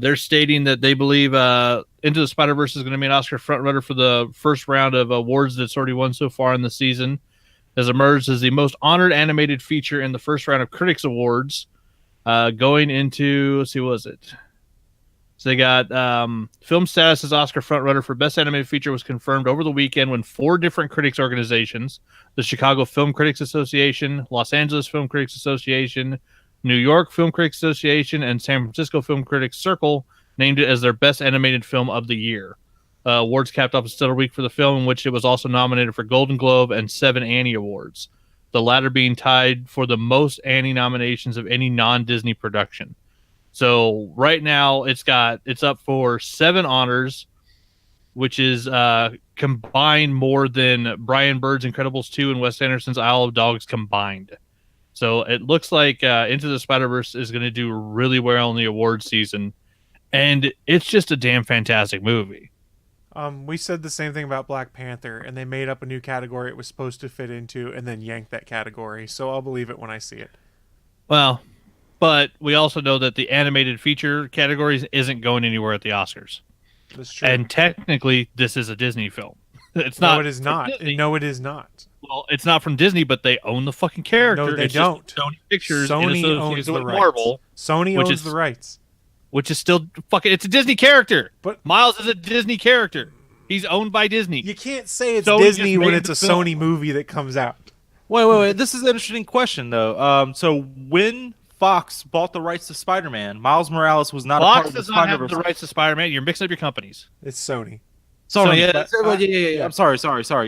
Speaker 5: They're stating that they believe Into the Spider-Verse is going to be an Oscar frontrunner for the first round of awards that's already won so far in the season. Has emerged as the most honored animated feature in the first round of Critics Awards, going into, let's see, what was it? So they got film status as Oscar frontrunner for Best Animated Feature was confirmed over the weekend when 4 different critics organizations, the Chicago Film Critics Association, Los Angeles Film Critics Association, New York Film Critics Association, and San Francisco Film Critics Circle, named it as their Best Animated Film of the Year. Awards capped off a stellar week for the film, in which it was also nominated for Golden Globe and 7 Annie Awards, the latter being tied for the most Annie nominations of any non-Disney production. So right now it's up for 7 honors, which is combined more than Brian Bird's Incredibles 2 and Wes Anderson's Isle of Dogs combined. So it looks like Into the Spider-Verse is going to do really well in the award season, and it's just a damn fantastic movie.
Speaker 3: We said the same thing about Black Panther, and they made up a new category it was supposed to fit into and then yanked that category. So I'll believe it when I see it.
Speaker 5: Well, but we also know that the animated feature categories isn't going anywhere at the Oscars.
Speaker 3: That's true.
Speaker 5: And technically, this is a Disney film. It's
Speaker 3: no,
Speaker 5: not.
Speaker 3: it is not. No, it is not.
Speaker 5: Well, it's not from Disney, but they own the fucking character.
Speaker 3: No, they
Speaker 5: it's
Speaker 3: don't.
Speaker 5: Just Sony Pictures
Speaker 3: Sony
Speaker 5: in
Speaker 3: owns
Speaker 5: association
Speaker 3: the
Speaker 5: with
Speaker 3: rights.
Speaker 5: Marvel.
Speaker 3: Sony
Speaker 5: which
Speaker 3: owns
Speaker 5: is-
Speaker 3: the rights.
Speaker 5: Which is still fucking. It's a Disney character.
Speaker 3: But
Speaker 5: Miles is a Disney character. He's owned by Disney.
Speaker 3: you can't say it's
Speaker 5: Sony
Speaker 3: Disney
Speaker 5: just
Speaker 3: when
Speaker 5: made
Speaker 3: it's a
Speaker 5: the film.
Speaker 3: Sony movie that comes out.
Speaker 4: Wait. This is an interesting question, though. So when Fox bought the rights to Spider-Man, Miles Morales was not a part
Speaker 5: Fox
Speaker 4: of the
Speaker 5: does not have
Speaker 4: Spider-Verse.
Speaker 5: the rights to Spider-Man. You're mixing up your companies.
Speaker 3: It's Sony.
Speaker 4: Sony,
Speaker 5: Sony,
Speaker 4: yeah. I'm sorry.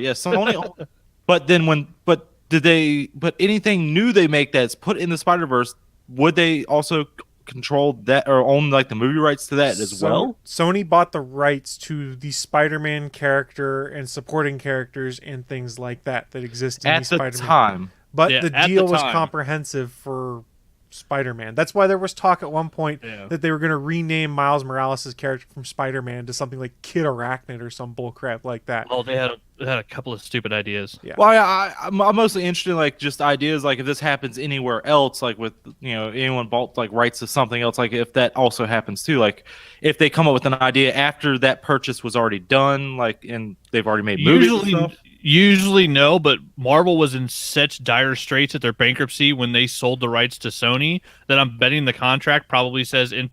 Speaker 4: Yes, Sony. But then but anything new they make that's put in the Spider-Verse, would they also control that or own like the movie rights to that as well?
Speaker 3: Sony bought the rights to the Spider-Man character and supporting characters and things like that exist in
Speaker 4: At
Speaker 3: the
Speaker 4: the
Speaker 3: Spider-Man.
Speaker 4: time.
Speaker 3: But
Speaker 5: Yeah,
Speaker 3: the
Speaker 5: at the
Speaker 3: deal was
Speaker 5: time.
Speaker 3: comprehensive for Spider-Man. That's why there was talk at one point that they were going to rename Miles Morales' character from Spider-Man to something like Kid Arachnid or some bullcrap like that.
Speaker 5: Oh, they had a couple of stupid ideas.
Speaker 3: Yeah.
Speaker 4: Well, I'm mostly interested in like just ideas like if this happens anywhere else, like with anyone bought like rights to something else, like if that also happens too, like if they come up with an idea after that purchase was already done, like and they've already made movies. and stuff.
Speaker 5: Usually no, but Marvel was in such dire straits at their bankruptcy when they sold the rights to Sony that I'm betting the contract probably says in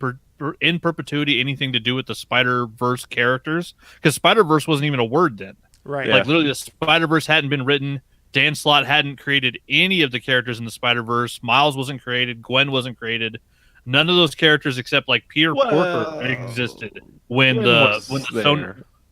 Speaker 5: perpetuity anything to do with the Spider-Verse characters, because Spider-Verse wasn't even a word then.
Speaker 3: Right.
Speaker 4: Yeah.
Speaker 5: Like literally the Spider-Verse hadn't been written. Dan Slott hadn't created any of the characters in the Spider-Verse. Miles wasn't created. Gwen wasn't created. None of those characters except like Peter Porker existed when the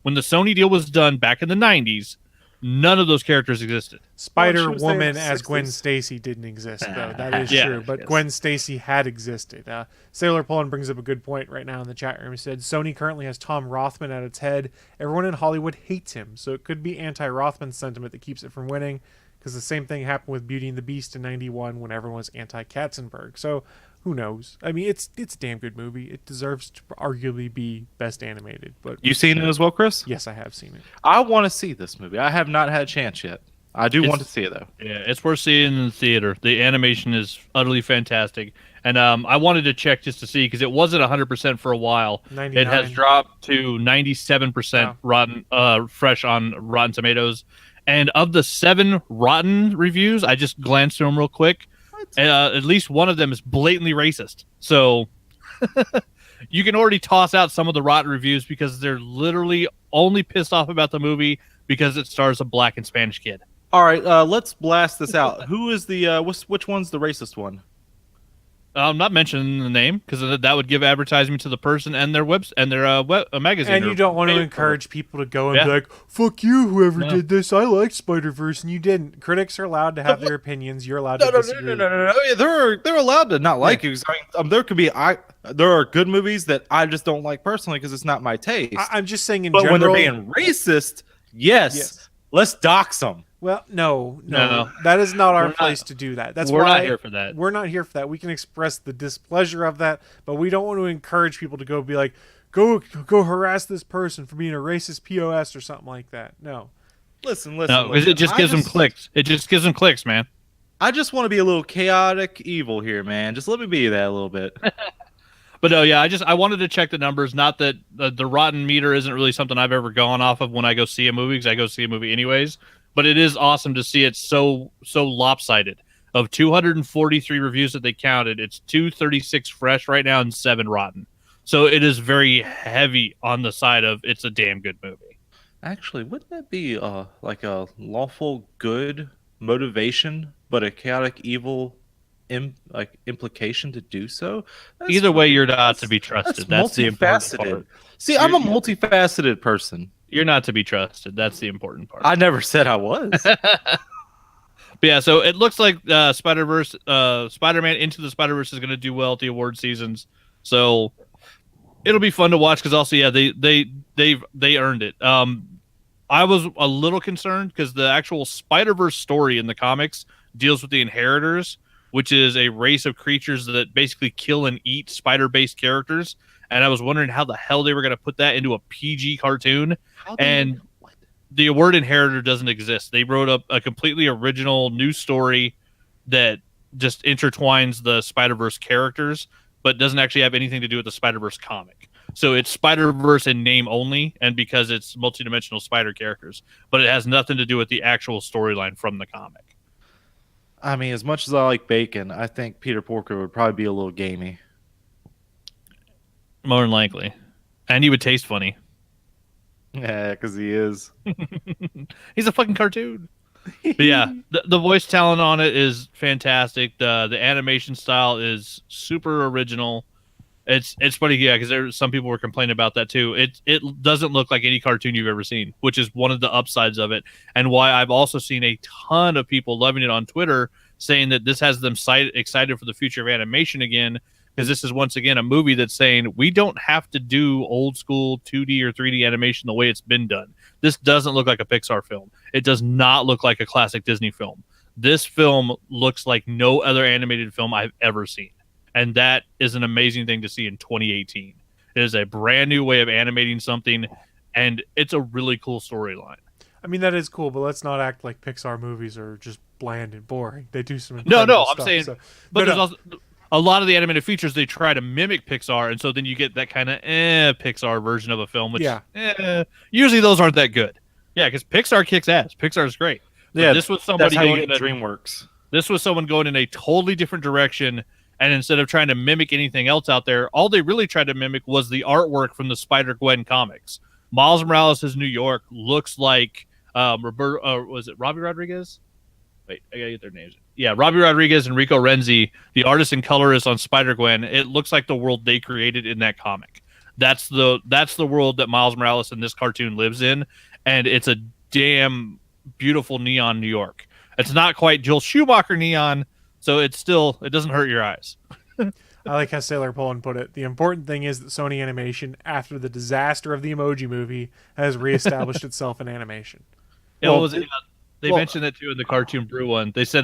Speaker 5: Sony deal was done back in the 90s. None of those characters existed.
Speaker 3: Spider-Woman
Speaker 4: Well, she was there in the
Speaker 3: as Gwen
Speaker 4: 60s.
Speaker 3: Stacy didn't exist, though. That is
Speaker 5: Yeah.
Speaker 3: true. But
Speaker 4: Yes.
Speaker 3: Gwen Stacy had existed. Sailor Poland brings up a good point right now in the chat room. He said, Sony currently has Tom Rothman at its head. Everyone in Hollywood hates him, so it could be anti-Rothman sentiment that keeps it from winning, because the same thing happened with Beauty and the Beast in 91 when everyone was anti-Katzenberg. So who knows? I mean, it's a damn good movie. It deserves to arguably be best animated. But
Speaker 4: You seen it as well, Chris?
Speaker 3: yes, I have seen it.
Speaker 4: I want to see this movie. I have not had a chance yet. I do want to see it though.
Speaker 5: Yeah, it's worth seeing in the theater. The animation is utterly fantastic. And I wanted to check just to see because it wasn't 100% for a while.
Speaker 3: 99.
Speaker 5: It has dropped to 97%
Speaker 3: Wow.
Speaker 5: rotten, fresh on Rotten Tomatoes. And of the 7 rotten reviews, I just glanced through them real quick. At least one of them is blatantly racist. So you can already toss out some of the rotten reviews because they're literally only pissed off about the movie because it stars a black and Spanish kid.
Speaker 4: All right, let's blast this out. Who is the which one's the racist one?
Speaker 5: I'm not mentioning the name because that would give advertisement to the person and their magazine.
Speaker 3: And you don't want to encourage people to go and be like, "Fuck you, whoever did this. I liked Spider-Verse and you didn't." Critics are allowed to have their opinions. You're allowed to disagree.
Speaker 4: No. They're allowed to not like it. There could be there are good movies that I just don't like personally because it's not my taste.
Speaker 3: I'm just saying in
Speaker 4: but
Speaker 3: general.
Speaker 4: When they're being racist, yes. Let's dox them.
Speaker 3: Well, no. That is not our place to do that. That's
Speaker 5: we're
Speaker 3: why
Speaker 5: not here for that.
Speaker 3: We're not here for that. We can express the displeasure of that, but we don't want to encourage people to go be like, go harass this person for being a racist POS or something like that. No.
Speaker 4: Listen.
Speaker 5: No, because it just gives them clicks. It just gives them clicks, man.
Speaker 4: I just want to be a little chaotic evil here, man. Just let me be that a little bit.
Speaker 5: But no, yeah, I wanted to check the numbers. Not that the rotten meter isn't really something I've ever gone off of when I go see a movie, because I go see a movie anyways. But it is awesome to see it so lopsided. Of 243 reviews that they counted, it's 236 fresh right now and 7 rotten. So it is very heavy on the side of it's a damn good movie.
Speaker 4: Actually, wouldn't that be like a lawful good motivation, but a chaotic evil implication to do so?
Speaker 5: Either way, you're not to be trusted. That's the important part.
Speaker 4: See, I'm a multifaceted person.
Speaker 5: You're not to be trusted. That's the important part.
Speaker 4: I never said I was.
Speaker 5: But yeah, so it looks like Spider-Verse, Spider-Man Into the Spider-Verse is going to do well at the award seasons. So it'll be fun to watch because also, yeah, they earned it. I was a little concerned because the actual Spider-Verse story in the comics deals with the Inheritors, which is a race of creatures that basically kill and eat spider-based characters. And I was wondering how the hell they were going to put that into a PG cartoon. And the word Inheritor doesn't exist. They wrote up a completely original new story that just intertwines the Spider-Verse characters, but doesn't actually have anything to do with the Spider-Verse comic. So it's Spider-Verse in name only, and because it's multidimensional spider characters, but it has nothing to do with the actual storyline from the comic.
Speaker 4: I mean, as much as I like bacon, I think Peter Porker would probably be a little gamey.
Speaker 5: More than likely. And he would taste funny.
Speaker 4: Yeah, because he is.
Speaker 5: He's a fucking cartoon. But yeah, the voice talent on it is fantastic. The animation style is super original. It's funny, yeah, because some people were complaining about that too. It doesn't look like any cartoon you've ever seen, which is one of the upsides of it, and why I've also seen a ton of people loving it on Twitter, saying that this has them excited for the future of animation again, because this is once again a movie that's saying we don't have to do old school 2D or 3D animation the way it's been done. This doesn't look like a Pixar film. It does not look like a classic Disney film. This film looks like no other animated film I've ever seen. And that is an amazing thing to see in 2018. It is a brand new way of animating something, and it's a really cool storyline.
Speaker 3: I mean, that is cool, but let's not act like Pixar movies are just bland and boring. They do some
Speaker 5: No,
Speaker 3: stuff,
Speaker 5: I'm saying,
Speaker 3: so.
Speaker 5: but there's also a lot of the animated features, they try to mimic Pixar, and so then you get that kind of Pixar version of a film, which usually those aren't that good. Yeah, because Pixar kicks ass. Pixar's great. But
Speaker 4: Yeah,
Speaker 5: this was somebody
Speaker 4: that's how you
Speaker 5: going
Speaker 4: get
Speaker 5: in
Speaker 4: DreamWorks.
Speaker 5: This was someone going in a totally different direction, and instead of trying to mimic anything else out there, all they really tried to mimic was the artwork from the Spider-Gwen comics. Miles Morales' New York looks like was it Robbie Rodriguez? Wait, I gotta get their names. Yeah, Robbie Rodriguez and Rico Renzi, the artist and colorist on Spider-Gwen. It looks like the world they created in that comic. That's the world that Miles Morales in this cartoon lives in, and it's a damn beautiful neon New York. It's not quite Joel Schumacher neon, so it doesn't hurt your eyes.
Speaker 3: I like how Sailor Poland put it. The important thing is that Sony Animation, after the disaster of the Emoji Movie, has reestablished itself in animation.
Speaker 5: Yeah, what was it? They mentioned that too in the Cartoon Brew one. They said,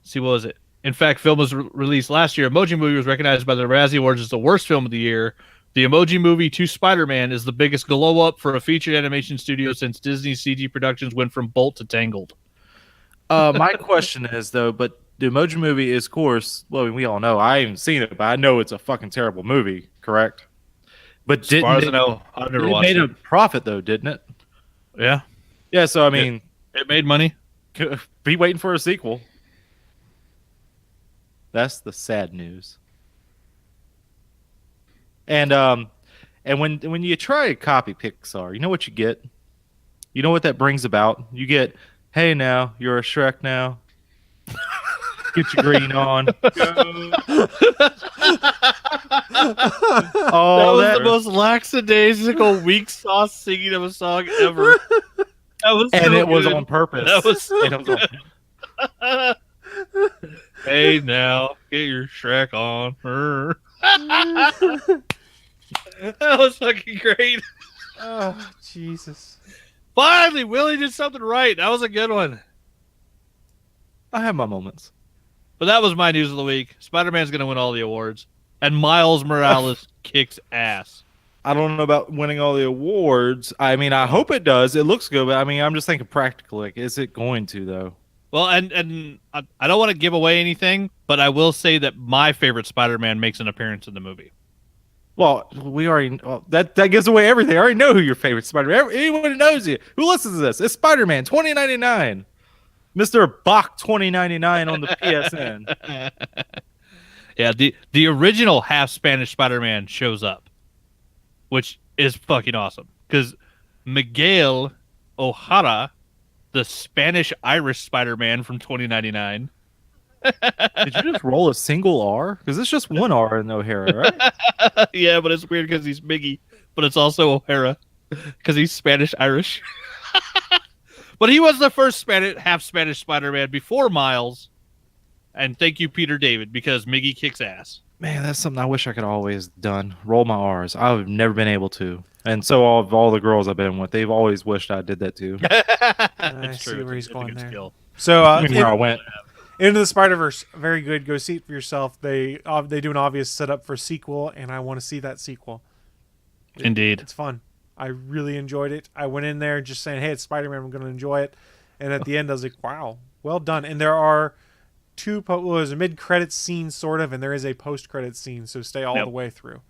Speaker 5: see, what was it? In fact, film was released last year. Emoji Movie was recognized by the Razzie Awards as the worst film of the year. The Emoji Movie to Spider-Man is the biggest glow up for a featured animation studio since Disney's CG productions went from Bolt to Tangled.
Speaker 4: My question is, though, but the Emoji Movie is, of course, well, we all know. I haven't seen it, but I know it's a fucking terrible movie, correct? But
Speaker 5: as far as I know, I've never watched it.
Speaker 4: It made a profit, though, didn't it?
Speaker 5: Yeah.
Speaker 4: Yeah, so, I mean...
Speaker 5: It made money.
Speaker 4: Be waiting for a sequel. That's the sad news. And when you try to copy Pixar, you know what you get? You know what that brings about? You get, hey, now you're a Shrek now. Get your green on.
Speaker 5: That was the most lackadaisical, weak sauce singing of a song ever. That was
Speaker 4: and
Speaker 5: so
Speaker 4: it was
Speaker 5: good.
Speaker 4: on purpose.
Speaker 5: That was
Speaker 4: And it was on-
Speaker 5: Hey, now get your Shrek on. That was fucking great.
Speaker 3: Oh, Jesus.
Speaker 5: Finally, Willie did something right. That was a good one.
Speaker 4: I have my moments.
Speaker 5: But that was my news of the week. Spider-Man's going to win all the awards. And Miles Morales kicks ass.
Speaker 4: I don't know about winning all the awards. I mean, I hope it does. It looks good, but I mean, I'm just thinking practically. Like, is it going to, though?
Speaker 5: Well, and I don't want to give away anything, but I will say that my favorite Spider-Man makes an appearance in the movie.
Speaker 4: Well, that gives away everything. I already know who your favorite Spider-Man. Anyone who knows you, who listens to this, it's Spider-Man 2099. Mr. Bach 2099 on the PSN.
Speaker 5: Yeah, the original half Spanish Spider-Man shows up, which is fucking awesome. Because Miguel O'Hara, the Spanish-Irish Spider-Man from 2099.
Speaker 4: Did you just roll a single R? Because it's just one R in O'Hara, right?
Speaker 5: Yeah, but it's weird because he's Miggy, but it's also O'Hara because he's Spanish-Irish. But he was the first half Spanish Spider-Man before Miles. And thank you, Peter David, because Miggy kicks ass.
Speaker 4: Man, that's something I wish I could always done. Roll my R's. I've never been able to. And so all the girls I've been with, they've always wished I did that too.
Speaker 3: I
Speaker 5: It's
Speaker 3: see
Speaker 5: true.
Speaker 3: where he's
Speaker 5: It's a
Speaker 3: going
Speaker 5: good
Speaker 3: there.
Speaker 5: skill.
Speaker 3: So,
Speaker 4: Where I went.
Speaker 3: Into the Spider-Verse, very good. Go see it for yourself. They do an obvious setup for a sequel, and I want to see that sequel.
Speaker 5: Indeed.
Speaker 3: It's fun. I really enjoyed it. I went in there just saying, hey, it's Spider-Man, I'm going to enjoy it. And at the end, I was like, wow, well done. And there are there's a mid-credits scene, sort of, and there is a post-credits scene, so stay all the way through.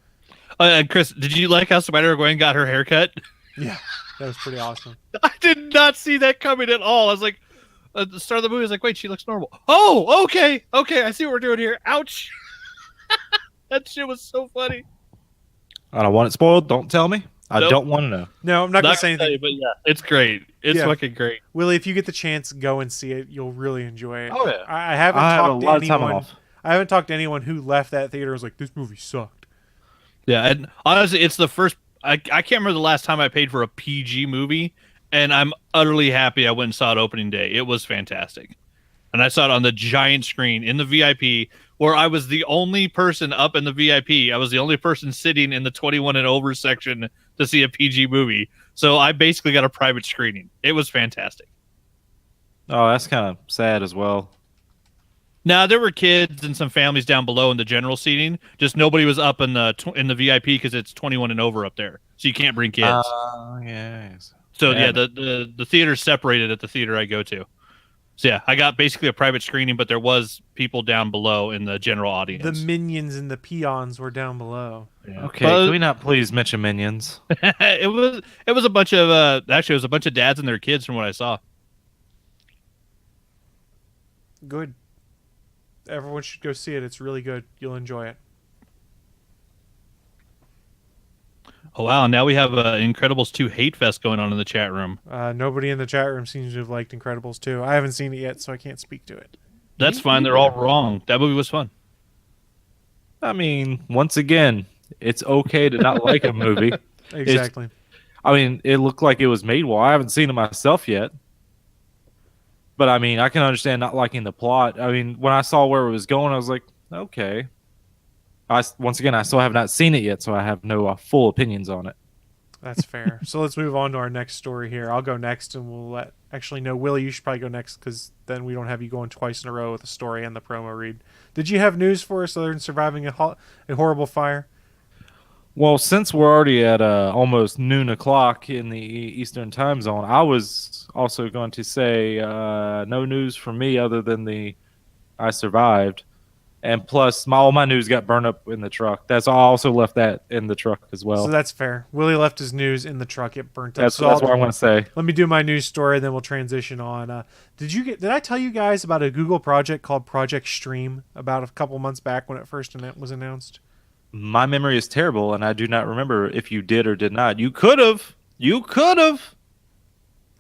Speaker 5: Chris, did you like how Spider-Gwen got her haircut?
Speaker 3: Yeah, that was pretty awesome.
Speaker 5: I did not see that coming at all. I was like, at the start of the movie, I was like, wait, she looks normal. Oh, okay, I see what we're doing here. Ouch. That shit was so funny.
Speaker 4: I don't want it spoiled. Don't tell me. I
Speaker 5: Nope.
Speaker 4: don't want to know.
Speaker 3: No, I'm not going to say
Speaker 5: tell
Speaker 3: anything.
Speaker 5: you, but yeah, it's great. It's fucking great.
Speaker 3: Willie, if you get the chance, go and see it. You'll really enjoy it.
Speaker 5: Oh, yeah.
Speaker 3: I haven't
Speaker 4: I have a
Speaker 3: talked to
Speaker 4: lot of time
Speaker 3: anyone.
Speaker 4: off.
Speaker 3: I haven't talked to anyone who left that theater and was like, this movie sucked.
Speaker 5: Yeah, and honestly, it's the first. I can't remember the last time I paid for a PG movie, and I'm utterly happy I went and saw it opening day. It was fantastic. And I saw it on the giant screen in the VIP, where I was the only person up in the VIP. I was the only person sitting in the 21 and over section to see a PG movie. So I basically got a private screening. It was fantastic.
Speaker 4: Oh, that's kind of sad as well.
Speaker 5: Now there were kids and some families down below in the general seating. Just nobody was up in the VIP because it's 21 and over up there, so you can't bring kids.
Speaker 4: Yes.
Speaker 5: So
Speaker 4: Yeah.
Speaker 5: the theater's separated at the theater I go to. So yeah, I got basically a private screening, but there was people down below in the general audience.
Speaker 3: The minions and the peons were down below.
Speaker 5: Yeah.
Speaker 4: Okay, can we not please mention Minions?
Speaker 5: it was a bunch of actually it was a bunch of dads and their kids from what I saw.
Speaker 3: Good. Everyone should go see it. It's really good. You'll enjoy it.
Speaker 5: Oh wow! Now we have Incredibles 2 hate fest going on in the chat room.
Speaker 3: Nobody in the chat room seems to have liked Incredibles 2. I haven't seen it yet, so I can't speak to it.
Speaker 5: That's fine. They're all wrong. That movie was fun.
Speaker 4: I mean, once again, it's okay to not like a movie.
Speaker 3: Exactly.
Speaker 4: I mean, it looked like it was made well. I haven't seen it myself yet. But I mean, I can understand not liking the plot. I mean, when I saw where it was going, I was like, okay. Once again, I still have not seen it yet, so I have no full opinions on it.
Speaker 3: That's fair. So let's move on to our next story here. I'll go next, and we'll let... Actually, no, Willie, you should probably go next, because then we don't have you going twice in a row with the story and the promo read. Did you have news for us other than surviving a horrible fire?
Speaker 4: Well, since we're already at almost noon o'clock in the Eastern time zone, I was also going to say no news from me other than I survived. And plus, all my news got burned up in the truck. I also left that in the truck as well.
Speaker 3: So that's fair. Willie left his news in the truck. It burnt up.
Speaker 4: That's
Speaker 3: So
Speaker 4: what I want to say.
Speaker 3: Let me do my news story, then we'll transition on. Did I tell you guys about a Google project called Project Stream about a couple months back when it first was announced?
Speaker 4: My memory is terrible, and I do not remember if you did or did not. You could have. You could have.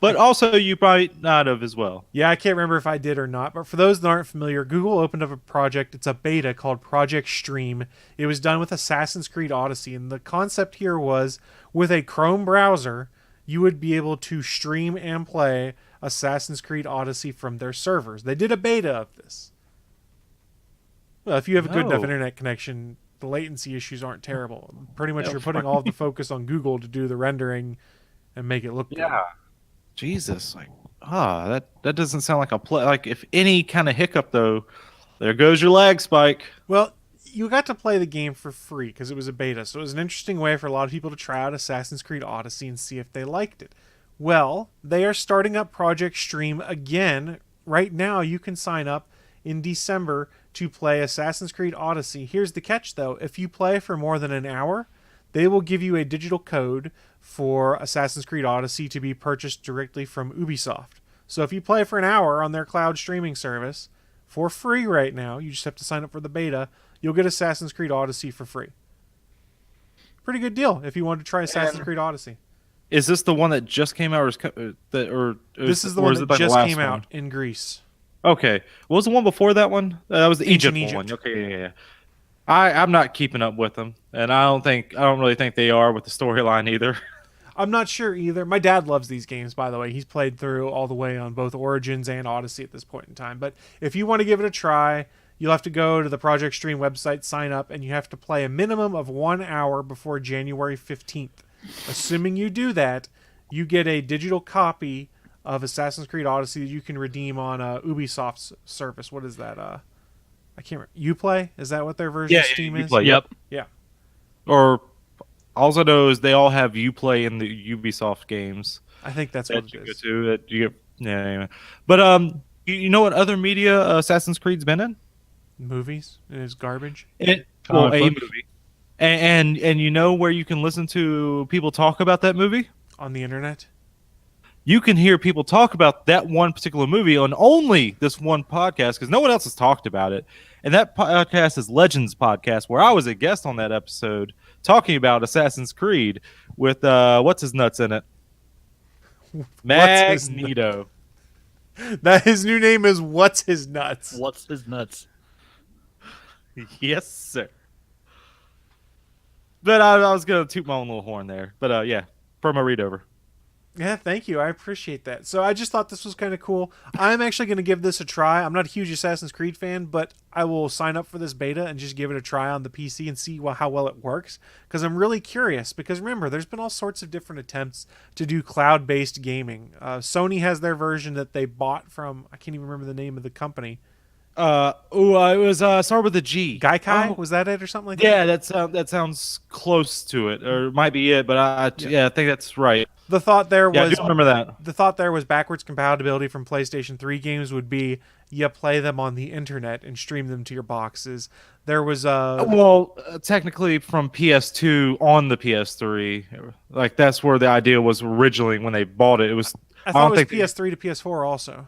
Speaker 4: But also, you might not have as well.
Speaker 3: Yeah, I can't remember if I did or not, but for those that aren't familiar, Google opened up a project. It's a beta called Project Stream. It was done with Assassin's Creed Odyssey, and the concept here was with a Chrome browser, you would be able to stream and play Assassin's Creed Odyssey from their servers. They did a beta of this. Well, if you have a good enough internet connection, the latency issues aren't terrible. Pretty much you're putting all of the focus on Google to do the rendering and make it look good.
Speaker 4: Jesus, that doesn't sound like a play. Like, if any kind of hiccup, though, there goes your lag spike.
Speaker 3: Well, you got to play the game for free because it was a beta, so it was an interesting way for a lot of people to try out Assassin's Creed Odyssey and see if they liked it. Well, they are starting up Project Stream again. Right now, you can sign up in December to play Assassin's Creed Odyssey. Here's the catch, though. If you play for more than an hour, they will give you a digital code for Assassin's Creed Odyssey to be purchased directly from Ubisoft. So if you play for an hour on their cloud streaming service for free right now, you just have to sign up for the beta, you'll get Assassin's Creed Odyssey for free. Pretty good deal if you want to try Assassin's Creed Odyssey.
Speaker 4: Is this the one that just came out,
Speaker 3: this is the one that just came out in Greece.
Speaker 4: Okay, what was the one before that one? That was the Egypt one. Okay, yeah. I'm not keeping up with them, and I don't really think they are with the storyline either.
Speaker 3: I'm not sure either. My dad loves these games, by the way. He's played through all the way on both Origins and Odyssey at this point in time. But if you want to give it a try, you'll have to go to the Project Stream website, sign up, and you have to play a minimum of 1 hour before January 15th. Assuming you do that, you get a digital copy of Assassin's Creed Odyssey that you can redeem on Ubisoft's service. What is that? I can't remember. Uplay? Is that what their version of Steam is?
Speaker 4: Uplay,
Speaker 5: yep.
Speaker 3: Yeah.
Speaker 4: Or all I know is they all have Uplay in the Ubisoft games.
Speaker 3: I think that's what it is.
Speaker 4: Anyway. But you know what other media Assassin's Creed's been in?
Speaker 3: Movies. It is garbage.
Speaker 4: A movie. And you know where you can listen to people talk about that movie?
Speaker 3: On the internet.
Speaker 4: You can hear people talk about that one particular movie on only this one podcast because no one else has talked about it. And that podcast is Legends Podcast, where I was a guest on that episode talking about Assassin's Creed with what's his nuts in it? Magneto.
Speaker 3: That his new name is What's His Nuts.
Speaker 5: What's his nuts?
Speaker 4: Yes, sir. But I was going to toot my own little horn there. But yeah, promo read over.
Speaker 3: Yeah, thank you. I appreciate that. So I just thought this was kind of cool. I'm actually going to give this a try. I'm not a huge Assassin's Creed fan, but I will sign up for this beta and just give it a try on the PC and see how well it works. Because I'm really curious. Because remember, there's been all sorts of different attempts to do cloud-based gaming. Sony has their version that they bought from, I can't even remember the name of the company.
Speaker 4: It was start with a G.
Speaker 3: Gaikai? Was that it or something like
Speaker 4: that?
Speaker 3: Yeah,
Speaker 4: that sounds close to it, or it might be it. But I think that's right.
Speaker 3: The thought there was,
Speaker 4: I do remember that.
Speaker 3: The thought there was backwards compatibility from PlayStation 3 games would be you play them on the internet and stream them to your boxes. There was
Speaker 4: technically from PS2 on the PS3, like that's where the idea was originally when they bought it. It was
Speaker 3: I thought it was PS3 to PS4 also.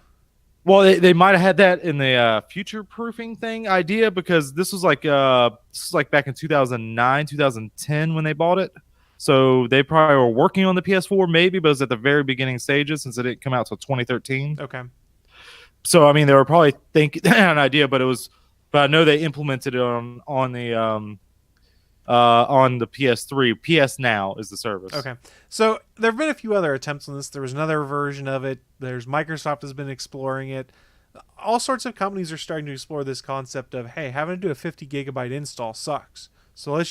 Speaker 4: Well, they might have had that in the future-proofing thing idea because this was like back in 2009, 2010 when they bought it. So they probably were working on the PS4 maybe, but it was at the very beginning stages since it didn't come out until 2013.
Speaker 3: Okay.
Speaker 4: So I mean, they were probably thinking an idea, but I know they implemented it on the PS3. PS Now is the service.
Speaker 3: Okay. So there have been a few other attempts on this. There was another version of it. There's Microsoft has been exploring it. All sorts of companies are starting to explore this concept of, hey, having to do a 50 gigabyte install sucks. So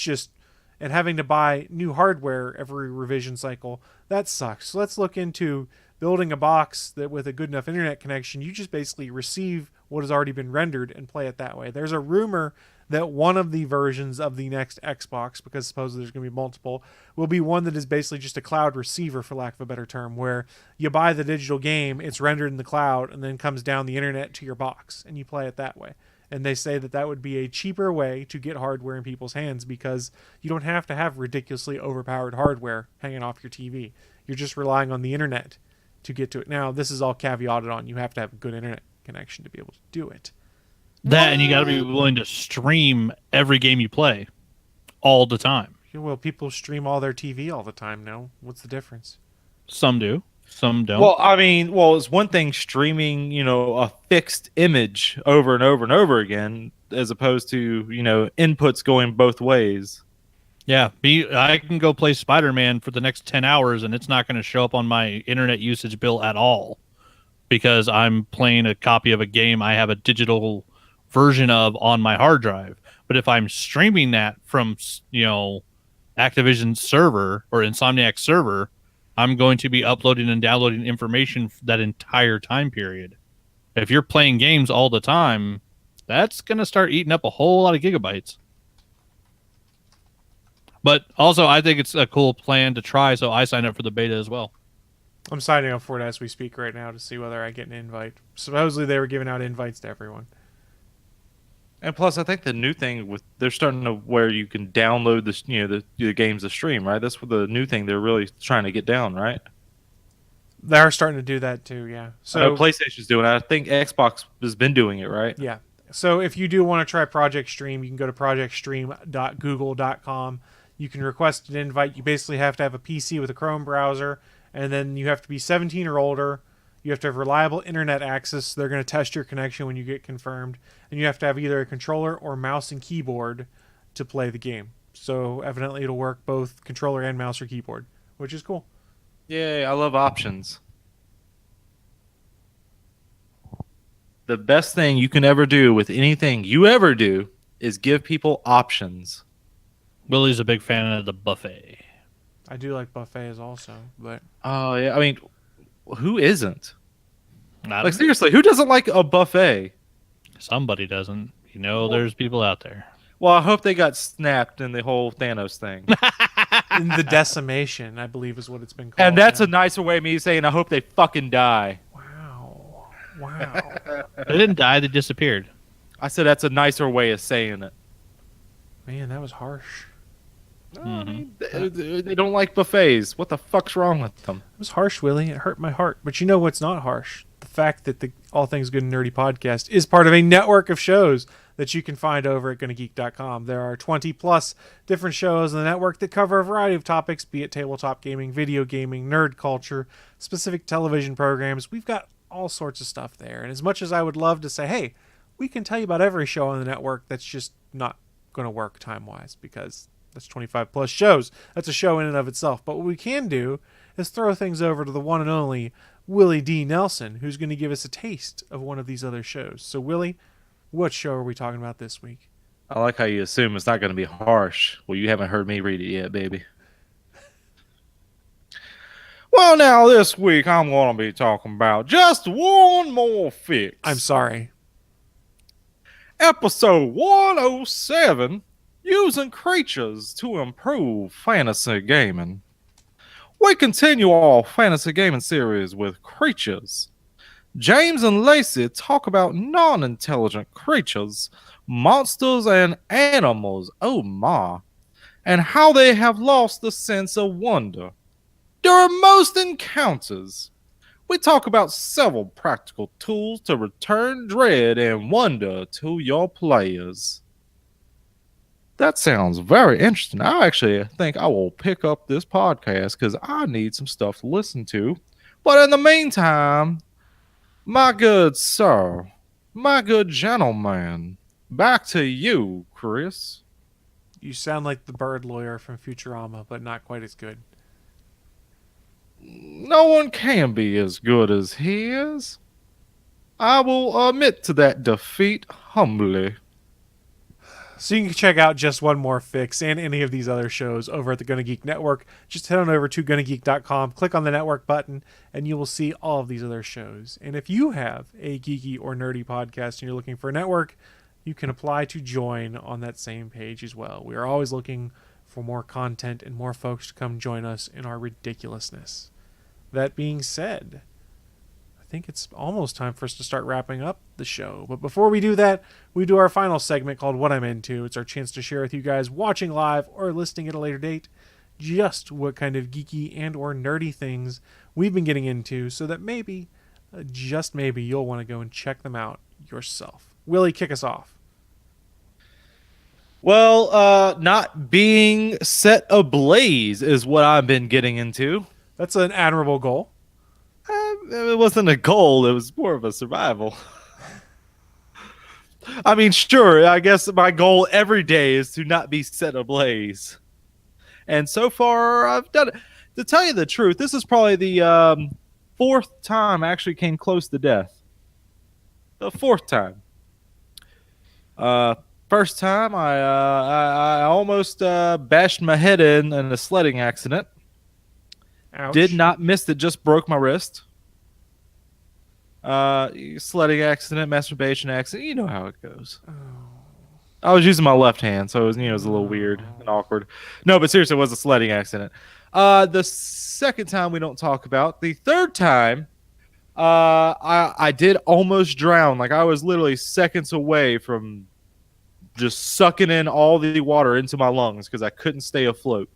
Speaker 3: and having to buy new hardware every revision cycle, that sucks. So let's look into building a box that with a good enough internet connection, you just basically receive what has already been rendered and play it that way. There's a rumor that one of the versions of the next Xbox, because supposedly there's going to be multiple, will be one that is basically just a cloud receiver, for lack of a better term, where you buy the digital game, it's rendered in the cloud, and then comes down the internet to your box, and you play it that way. And they say that would be a cheaper way to get hardware in people's hands because you don't have to have ridiculously overpowered hardware hanging off your TV. You're just relying on the internet to get to it. Now, this is all caveated on. You have to have a good internet connection to be able to do it.
Speaker 5: That, and you got to be willing to stream every game you play. all the time.
Speaker 3: Yeah, well, people stream all their TV all the time now. What's the difference?
Speaker 5: Some do, some don't.
Speaker 4: Well, I mean, it's one thing streaming, a fixed image over and over and over again, as opposed to, inputs going both ways.
Speaker 5: Yeah, I can go play Spider-Man for the next 10 hours and it's not going to show up on my internet usage bill at all because I'm playing a copy of a game I have a digital version of on my hard drive. But if I'm streaming that from, Activision server or Insomniac server, I'm going to be uploading and downloading information for that entire time period. If you're playing games all the time, that's going to start eating up a whole lot of gigabytes. But also, I think it's a cool plan to try, so I signed up for the beta as well.
Speaker 3: I'm signing up for it as we speak right now to see whether I get an invite. Supposedly they were giving out invites to everyone.
Speaker 4: And plus, I think the new thing they're starting to where you can download the games to stream, right? That's what the new thing they're really trying to get down, right?
Speaker 3: They are starting to do that too, yeah. So
Speaker 4: PlayStation's doing it. I think Xbox has been doing it, right?
Speaker 3: Yeah. So if you do want to try Project Stream, you can go to projectstream.google.com. You can request an invite. You basically have to have a PC with a Chrome browser, and then you have to be 17 or older. You have to have reliable internet access. They're going to test your connection when you get confirmed. And you have to have either a controller or mouse and keyboard to play the game. So evidently it'll work both controller and mouse or keyboard, which is cool.
Speaker 4: Yay, I love options. The best thing you can ever do with anything you ever do is give people options.
Speaker 5: Willie's a big fan of the buffet.
Speaker 3: I do like buffets also, but...
Speaker 4: Oh, yeah. I mean, who isn't?
Speaker 5: Not
Speaker 4: Seriously, who doesn't like a buffet?
Speaker 5: Somebody doesn't. There's people out there.
Speaker 4: Well, I hope they got snapped in the whole Thanos thing.
Speaker 3: In the decimation, I believe is what it's been called.
Speaker 4: And that's a nicer way of me saying I hope they fucking die.
Speaker 3: Wow.
Speaker 5: They didn't die, they disappeared.
Speaker 4: I said that's a nicer way of saying it.
Speaker 3: Man, that was harsh.
Speaker 4: No, I mean, they don't like buffets. What the fuck's wrong with them?
Speaker 3: It was harsh, Willie. It hurt my heart. But you know what's not harsh? The fact that the All Things Good and Nerdy podcast is part of a network of shows that you can find over at GonnaGeek.com. There are 20 plus different shows in the network that cover a variety of topics, be it tabletop gaming, video gaming, nerd culture, specific television programs. We've got all sorts of stuff there. And as much as I would love to say, hey, we can tell you about every show on the network, that's just not going to work time-wise because that's 25 plus shows. That's a show in and of itself. But what we can do is throw things over to the one and only Willie D. Nelson, who's going to give us a taste of one of these other shows. So, Willie, what show are we talking about this week?
Speaker 4: I like how you assume it's not going to be harsh. Well, you haven't heard me read it yet, baby. Well, now this week I'm going to be talking about just one more fix.
Speaker 3: I'm sorry.
Speaker 4: Episode 107, using creatures to improve fantasy gaming. We continue our fantasy gaming series with creatures. James and Lacey talk about non-intelligent creatures, monsters, and animals, oh my, and how they have lost the sense of wonder. During most encounters, we talk about several practical tools to return dread and wonder to your players. That sounds very interesting. I actually think I will pick up this podcast because I need some stuff to listen to. But in the meantime, my good sir, my good gentleman, back to you, Chris.
Speaker 3: You sound like the bird lawyer from Futurama, but not quite as good.
Speaker 4: No one can be as good as he is. I will admit to that defeat humbly.
Speaker 3: So you can check out Just One More Fix and any of these other shows over at the Gonna Geek Network. Just head on over to GonnaGeek.com, click on the network button, and you will see all of these other shows. And if you have a geeky or nerdy podcast and you're looking for a network, you can apply to join on that same page as well. We are always looking for more content and more folks to come join us in our ridiculousness. That being said, I think it's almost time for us to start wrapping up the show. But before we do that, we do our final segment called What I'm Into. It's our chance to share with you guys watching live or listening at a later date just what kind of geeky and or nerdy things we've been getting into so that maybe, just maybe, you'll want to go and check them out yourself. Willie, kick us off.
Speaker 4: Well, not being set ablaze is what I've been getting into.
Speaker 3: That's an admirable goal.
Speaker 4: It wasn't a goal, it was more of a survival. I mean, sure, I guess my goal every day is to not be set ablaze. And so far, I've done it. To tell you the truth, this is probably the fourth time I actually came close to death. The fourth time. First time, I almost bashed my head in a sledding accident.
Speaker 3: Ouch.
Speaker 4: Did not miss it, just broke my wrist. Sledding accident, masturbation accident. You know how it goes.
Speaker 3: Oh.
Speaker 4: I was using my left hand, so it was, it was a little weird and awkward. No, but seriously, it was a sledding accident. The second time we don't talk about. The third time, I did almost drown. Like, I was literally seconds away from just sucking in all the water into my lungs because I couldn't stay afloat.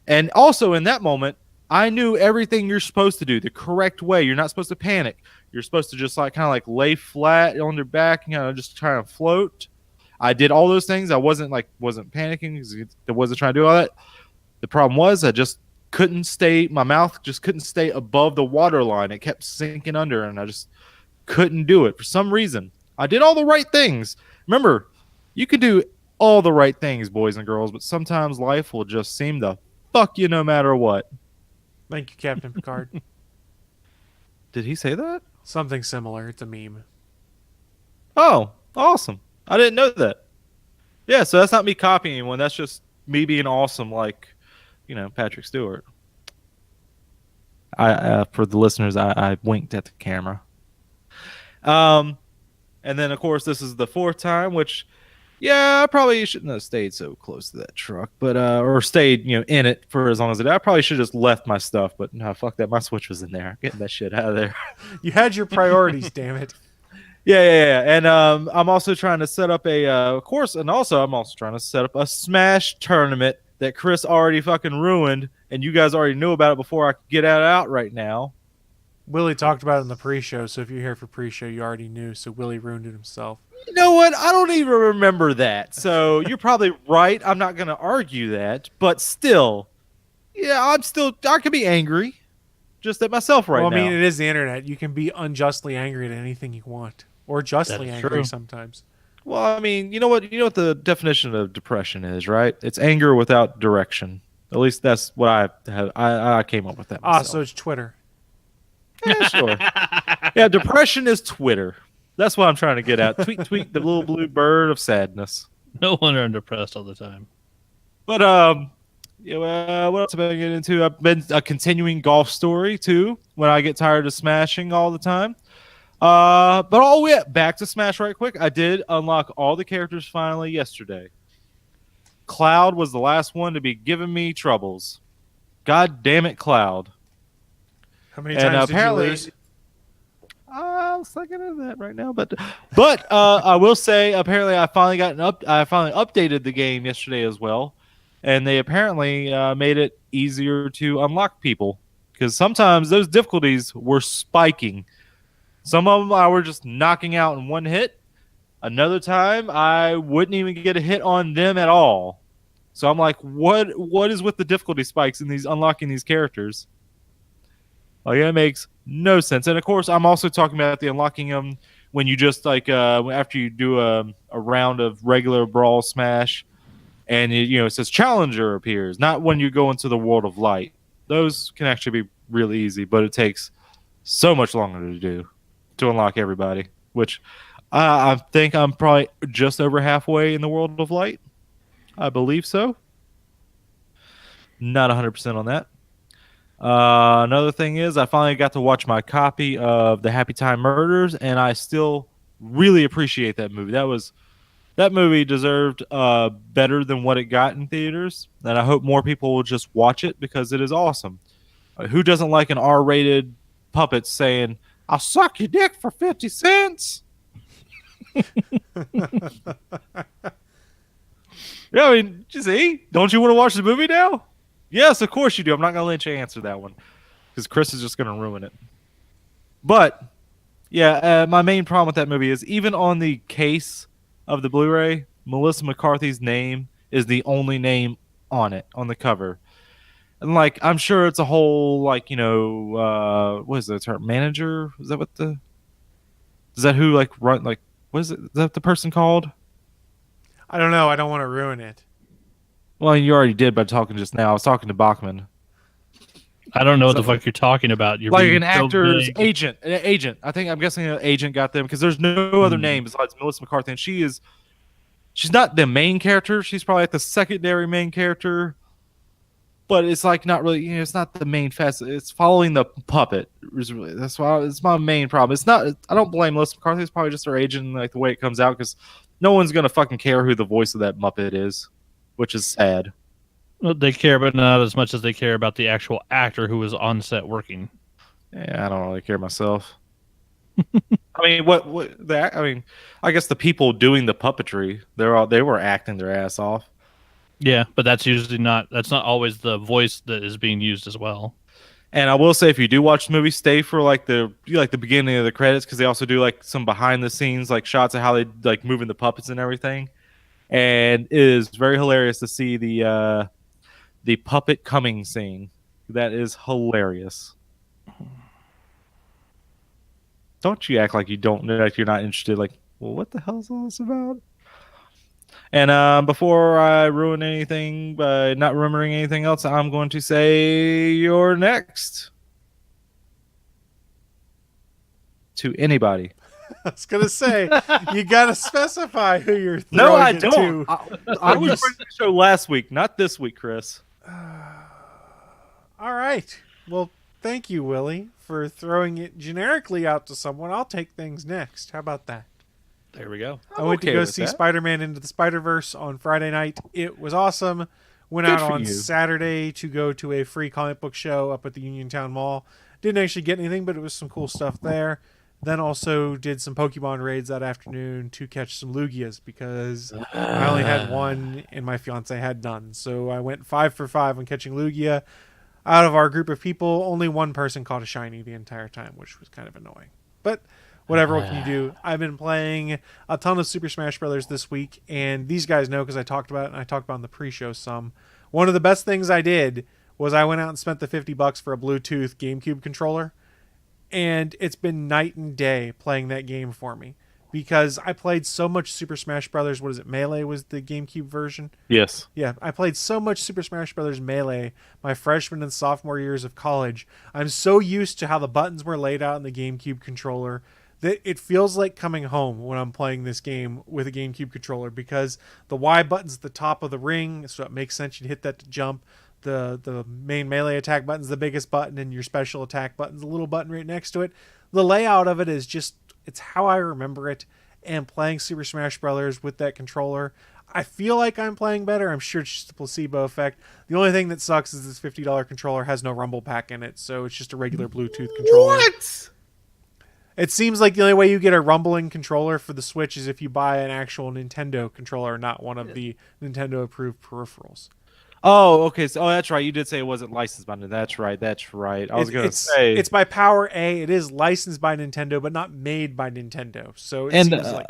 Speaker 4: And also in that moment, I knew everything you're supposed to do the correct way. You're not supposed to panic. You're supposed to just kind of lay flat on your back and just try and float. I did all those things. I wasn't panicking because I wasn't trying to do all that. The problem was I just couldn't stay. My mouth just couldn't stay above the water line. It kept sinking under, and I just couldn't do it for some reason. I did all the right things. Remember, you can do all the right things, boys and girls, but sometimes life will just seem to fuck you no matter what.
Speaker 3: Thank you, Captain Picard.
Speaker 4: Did he say that?
Speaker 3: Something similar. It's a meme.
Speaker 4: Oh, awesome. I didn't know that. Yeah, so that's not me copying anyone. That's just me being awesome like, Patrick Stewart. For the listeners, I winked at the camera. And then, of course, this is the fourth time, which, yeah, I probably shouldn't have stayed so close to that truck, but or stayed, in it for as long as it did. I probably should have just left my stuff, but no, fuck that. My Switch was in there. Getting that shit out of there.
Speaker 3: You had your priorities, damn it.
Speaker 4: Yeah. And I'm also trying to set up I'm also trying to set up a Smash tournament that Chris already fucking ruined, and you guys already knew about it before I could get it out right now.
Speaker 3: Willie talked about it in the pre-show, so if you're here for pre-show, you already knew, so Willie ruined it himself.
Speaker 4: You know what? I don't even remember that, so you're probably right. I'm not going to argue that, but still, yeah, I could be angry just at myself right now.
Speaker 3: Well, I mean, it is the internet. You can be unjustly angry at anything you want, or justly angry
Speaker 4: true.
Speaker 3: sometimes.
Speaker 4: Well, I mean, you know what the definition of depression is, right? It's anger without direction. At least that's what I came up with that myself.
Speaker 3: So it's Twitter.
Speaker 4: Yeah, sure. Yeah, depression is Twitter. That's what I'm trying to get at. Tweet, the little blue bird of sadness.
Speaker 5: No wonder I'm depressed all the time.
Speaker 4: But what else have I been getting into? I've been a continuing golf story too. When I get tired of smashing all the time. But back to Smash right quick. I did unlock all the characters finally yesterday. Cloud was the last one to be giving me troubles. God damn it, Cloud.
Speaker 3: How many times did you lose?
Speaker 4: I was looking at that right now, but I will say apparently I finally updated the game yesterday as well, and they apparently made it easier to unlock people because sometimes those difficulties were spiking. Some of them I were just knocking out in one hit. Another time I wouldn't even get a hit on them at all. So I'm like, what is with the difficulty spikes in these unlocking these characters? Like, it makes no sense. And of course, I'm also talking about the unlocking them when you just after you do a round of regular Brawl Smash, and it says Challenger appears. Not when you go into the World of Light. Those can actually be really easy, but it takes so much longer to do to unlock everybody. Which I think I'm probably just over halfway in the World of Light. I believe so. Not 100% on that. Another thing is I finally got to watch my copy of the Happy Time Murders, and I still really appreciate that movie. That movie deserved better than what it got in theaters, and I hope more people will just watch it because it is awesome. Who doesn't like an R-rated puppet saying, "I'll suck your dick for 50 cents"? Yeah, I mean, you see, don't you want to watch the movie now? Yes, of course you do. I'm not going to let you answer that one because Chris is just going to ruin it. But, yeah, my main problem with that movie is even on the case of the Blu-ray, Melissa McCarthy's name is the only name on it, on the cover. And like, I'm sure it's a whole, like, what is it? Her manager? Is that who like run, like, what is it? Is that the person called?
Speaker 3: I don't know. I don't want to ruin it.
Speaker 4: Well, you already did by talking just now. I was talking to Bachman.
Speaker 5: I don't know what the fuck you're talking about. You're
Speaker 4: Like
Speaker 5: being
Speaker 4: an
Speaker 5: so
Speaker 4: actor's
Speaker 5: big.
Speaker 4: agent. An agent. I'm guessing an agent got them because there's no other name besides Melissa McCarthy. And she's not the main character. She's probably like the secondary main character. But it's like not really, it's not the main facet. It's following the puppet. That's why it's my main problem. It's not, I don't blame Melissa McCarthy. It's probably just her agent and like the way it comes out because no one's going to fucking care who the voice of that Muppet is, which is sad.
Speaker 5: Well, they care, but not as much as they care about the actual actor who was on set working.
Speaker 4: Yeah, I don't really care myself. I mean, I guess the people doing the puppetry, they were acting their ass off.
Speaker 5: Yeah, but that's not always the voice that is being used as well.
Speaker 4: And I will say, if you do watch the movie, stay for like the beginning of the credits because they also do like some behind the scenes like shots of how they like moving the puppets and everything. And it is very hilarious to see the puppet coming scene. That is hilarious. Don't you act like you don't know, like you're not interested. Like, well, what the hell is all this about? And before I ruin anything by not remembering anything else, I'm going to say you're next. To anybody.
Speaker 3: I was gonna say you gotta specify who you're throwing
Speaker 4: No, I
Speaker 3: it
Speaker 4: don't.
Speaker 3: to.
Speaker 4: I was running the show last week, not this week, Chris.
Speaker 3: All right. Well, thank you, Willie, for throwing it generically out to someone. I'll take things next. How about that?
Speaker 5: There we go.
Speaker 3: I went to
Speaker 4: okay
Speaker 3: go
Speaker 4: with
Speaker 3: see
Speaker 4: that.
Speaker 3: Spider-Man Into the Spiderverse on Friday night. It was awesome. Went
Speaker 4: Good
Speaker 3: out
Speaker 4: for
Speaker 3: on
Speaker 4: you.
Speaker 3: Saturday to go to a free comic book show up at the Uniontown Mall. Didn't actually get anything, but it was some cool stuff there. Then also did some Pokemon raids that afternoon to catch some Lugias because I only had one and my fiance had none. So I went 5 for 5 on catching Lugia. Out of our group of people, only one person caught a shiny the entire time, which was kind of annoying. But whatever, what can you do? I've been playing a ton of Super Smash Brothers this week, and these guys know because I talked about it, and I talked about it in the pre-show some. One of the best things I did was I went out and spent the $50 for a Bluetooth GameCube controller, and it's been night and day playing that game for me because I played so much Super Smash Brothers. What is it? Melee was the GameCube version.
Speaker 4: Yes.
Speaker 3: Yeah, I played so much Super Smash Brothers Melee my freshman and sophomore years of college. I'm so used to how the buttons were laid out in the GameCube controller that it feels like coming home when I'm playing this game with a GameCube controller because the Y button's at the top of the ring, so it makes sense you'd hit that to jump. The main melee attack button's the biggest button, and your special attack button's a little button right next to it. The layout of it is just, it's how I remember it, and playing Super Smash Brothers with that controller, I feel like I'm playing better. I'm sure it's just a placebo effect. The only thing that sucks is this $50 controller has no rumble pack in it, so it's just a regular Bluetooth controller.
Speaker 4: What?
Speaker 3: It seems like the only way you get a rumbling controller for the Switch is if you buy an actual Nintendo controller, not one of the Nintendo-approved peripherals.
Speaker 4: Oh, okay. So, that's right. You did say it wasn't licensed by Nintendo. That's right. I was going to say
Speaker 3: it's by Power A. It is licensed by Nintendo, but not made by Nintendo. So it
Speaker 4: And
Speaker 3: seems like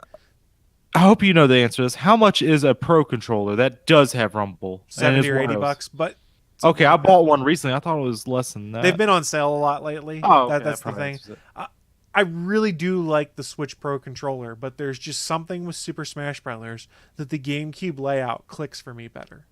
Speaker 4: I hope you know the answer to this. How much is a Pro controller that does have Rumble? And it's
Speaker 3: $70 or
Speaker 4: one of those.
Speaker 3: $80, but
Speaker 4: Okay, I bought one recently. I thought it was less than that.
Speaker 3: they've been on sale a lot lately.
Speaker 4: Oh, okay,
Speaker 3: That's
Speaker 4: that
Speaker 3: the
Speaker 4: probably
Speaker 3: thing.
Speaker 4: answers it.
Speaker 3: I really do like the Switch Pro controller, but there's just something with Super Smash Brothers that the GameCube layout clicks for me better.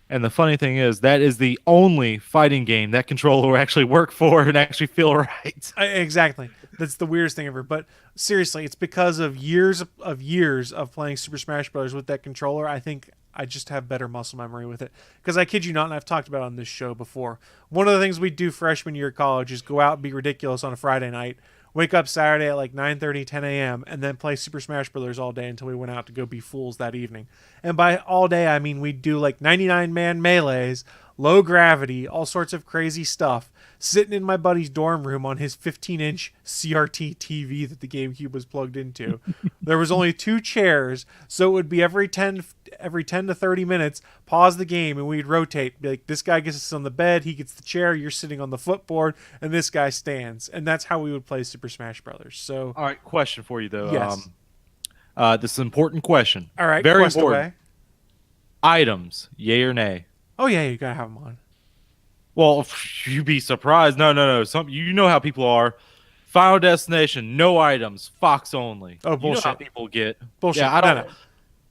Speaker 4: And the funny thing is, that is the only fighting game that controller will actually work for and actually feel right.
Speaker 3: Exactly. That's the weirdest thing ever. But seriously, it's because of years of playing Super Smash Brothers with that controller. I think I just have better muscle memory with it. Because I kid you not, and I've talked about it on this show before, one of the things we do freshman year of college is go out and be ridiculous on a Friday night, wake up Saturday at like 9:30, 10 a.m., and then play Super Smash Brothers all day until we went out to go be fools that evening. And by all day, I mean we'd do like 99-man melees, low gravity, all sorts of crazy stuff, sitting in my buddy's dorm room on his 15-inch CRT TV that the GameCube was plugged into. There was only 2 chairs, so it would be every 10 to 30 minutes, pause the game, and we'd rotate. Be like, this guy gets to sit on the bed, he gets the chair, you're sitting on the footboard, and this guy stands. And that's how we would play Super Smash Brothers. So,
Speaker 4: All right, question for you, though.
Speaker 3: yes.
Speaker 4: This is an important question.
Speaker 3: All right,
Speaker 4: Very
Speaker 3: quest
Speaker 4: important.
Speaker 3: away.
Speaker 4: Items, yay or nay?
Speaker 3: Oh yeah, you gotta have them on.
Speaker 4: Well, you'd be surprised. No. You know how people are. Final Destination, no items, Fox only.
Speaker 3: Oh,
Speaker 4: You know how
Speaker 3: bullshit.
Speaker 4: people get.
Speaker 3: Bullshit.
Speaker 4: Yeah, I
Speaker 3: No,
Speaker 4: don't.
Speaker 3: no.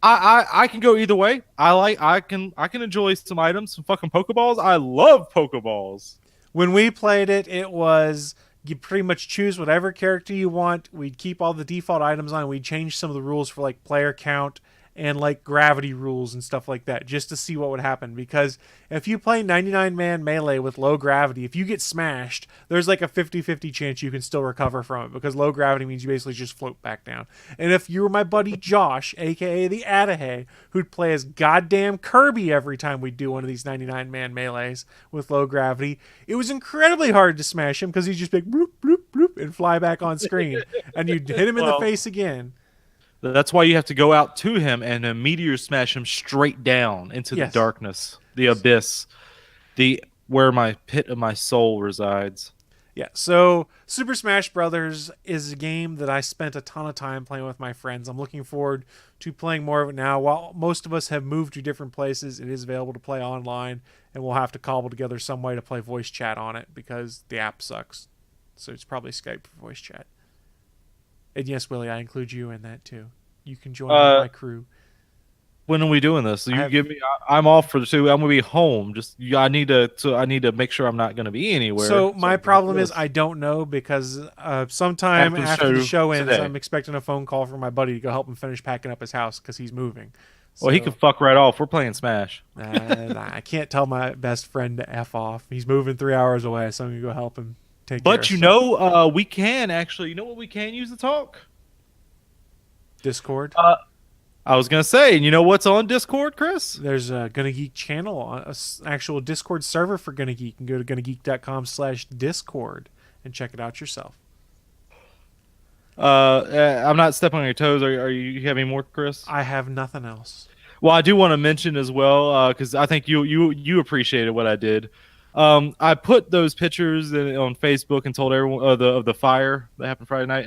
Speaker 4: I can go either way. I can enjoy some items, some fucking Pokeballs. I love Pokeballs.
Speaker 3: When we played it, it was you pretty much choose whatever character you want. We'd keep all the default items on. We'd change some of the rules for like player count and like gravity rules and stuff like that just to see what would happen. Because if you play 99-man melee with low gravity, if you get smashed, there's like a 50-50 chance you can still recover from it, because low gravity means you basically just float back down. And if you were my buddy Josh, aka the Adahay, who'd play as goddamn Kirby every time we'd do one of these 99-man melees with low gravity, it was incredibly hard to smash him because he'd just be like, bloop, bloop, bloop, and fly back on screen. And you'd hit him in the face again.
Speaker 4: That's why you have to go out to him and a meteor smash him straight down into the darkness, the abyss, where my pit of my soul resides.
Speaker 3: Yeah, so Super Smash Brothers is a game that I spent a ton of time playing with my friends. I'm looking forward to playing more of it now. While most of us have moved to different places, it is available to play online, and we'll have to cobble together some way to play voice chat on it because the app sucks. So it's probably Skype for voice chat. And yes, Willie, I include you in that too. You can join my crew.
Speaker 4: When are we doing this? I'm off for the 2. I'm gonna be home. I need to make sure I'm not gonna be anywhere.
Speaker 3: So my problem is I don't know, because sometime after the show ends,
Speaker 4: today.
Speaker 3: I'm expecting a phone call from my buddy to go help him finish packing up his house because he's moving.
Speaker 4: Well, he can fuck right off. We're playing Smash.
Speaker 3: I can't tell my best friend to F off. He's moving 3 hours away, so I'm gonna go help him take care of stuff.
Speaker 4: We can actually. You know what we can use to talk?
Speaker 3: Discord.
Speaker 4: I was gonna say, you know what's on Discord, Chris?
Speaker 3: There's a Gonna Geek channel, an actual Discord server for Gonna Geek. You can go to GonnaGeek.com/Discord and check it out yourself.
Speaker 4: I'm not stepping on your toes. Are you having more, Chris?
Speaker 3: I have nothing else.
Speaker 4: Well, I do want to mention as well, because I think you appreciated what I did. I put those pictures on Facebook and told everyone of the fire that happened Friday night,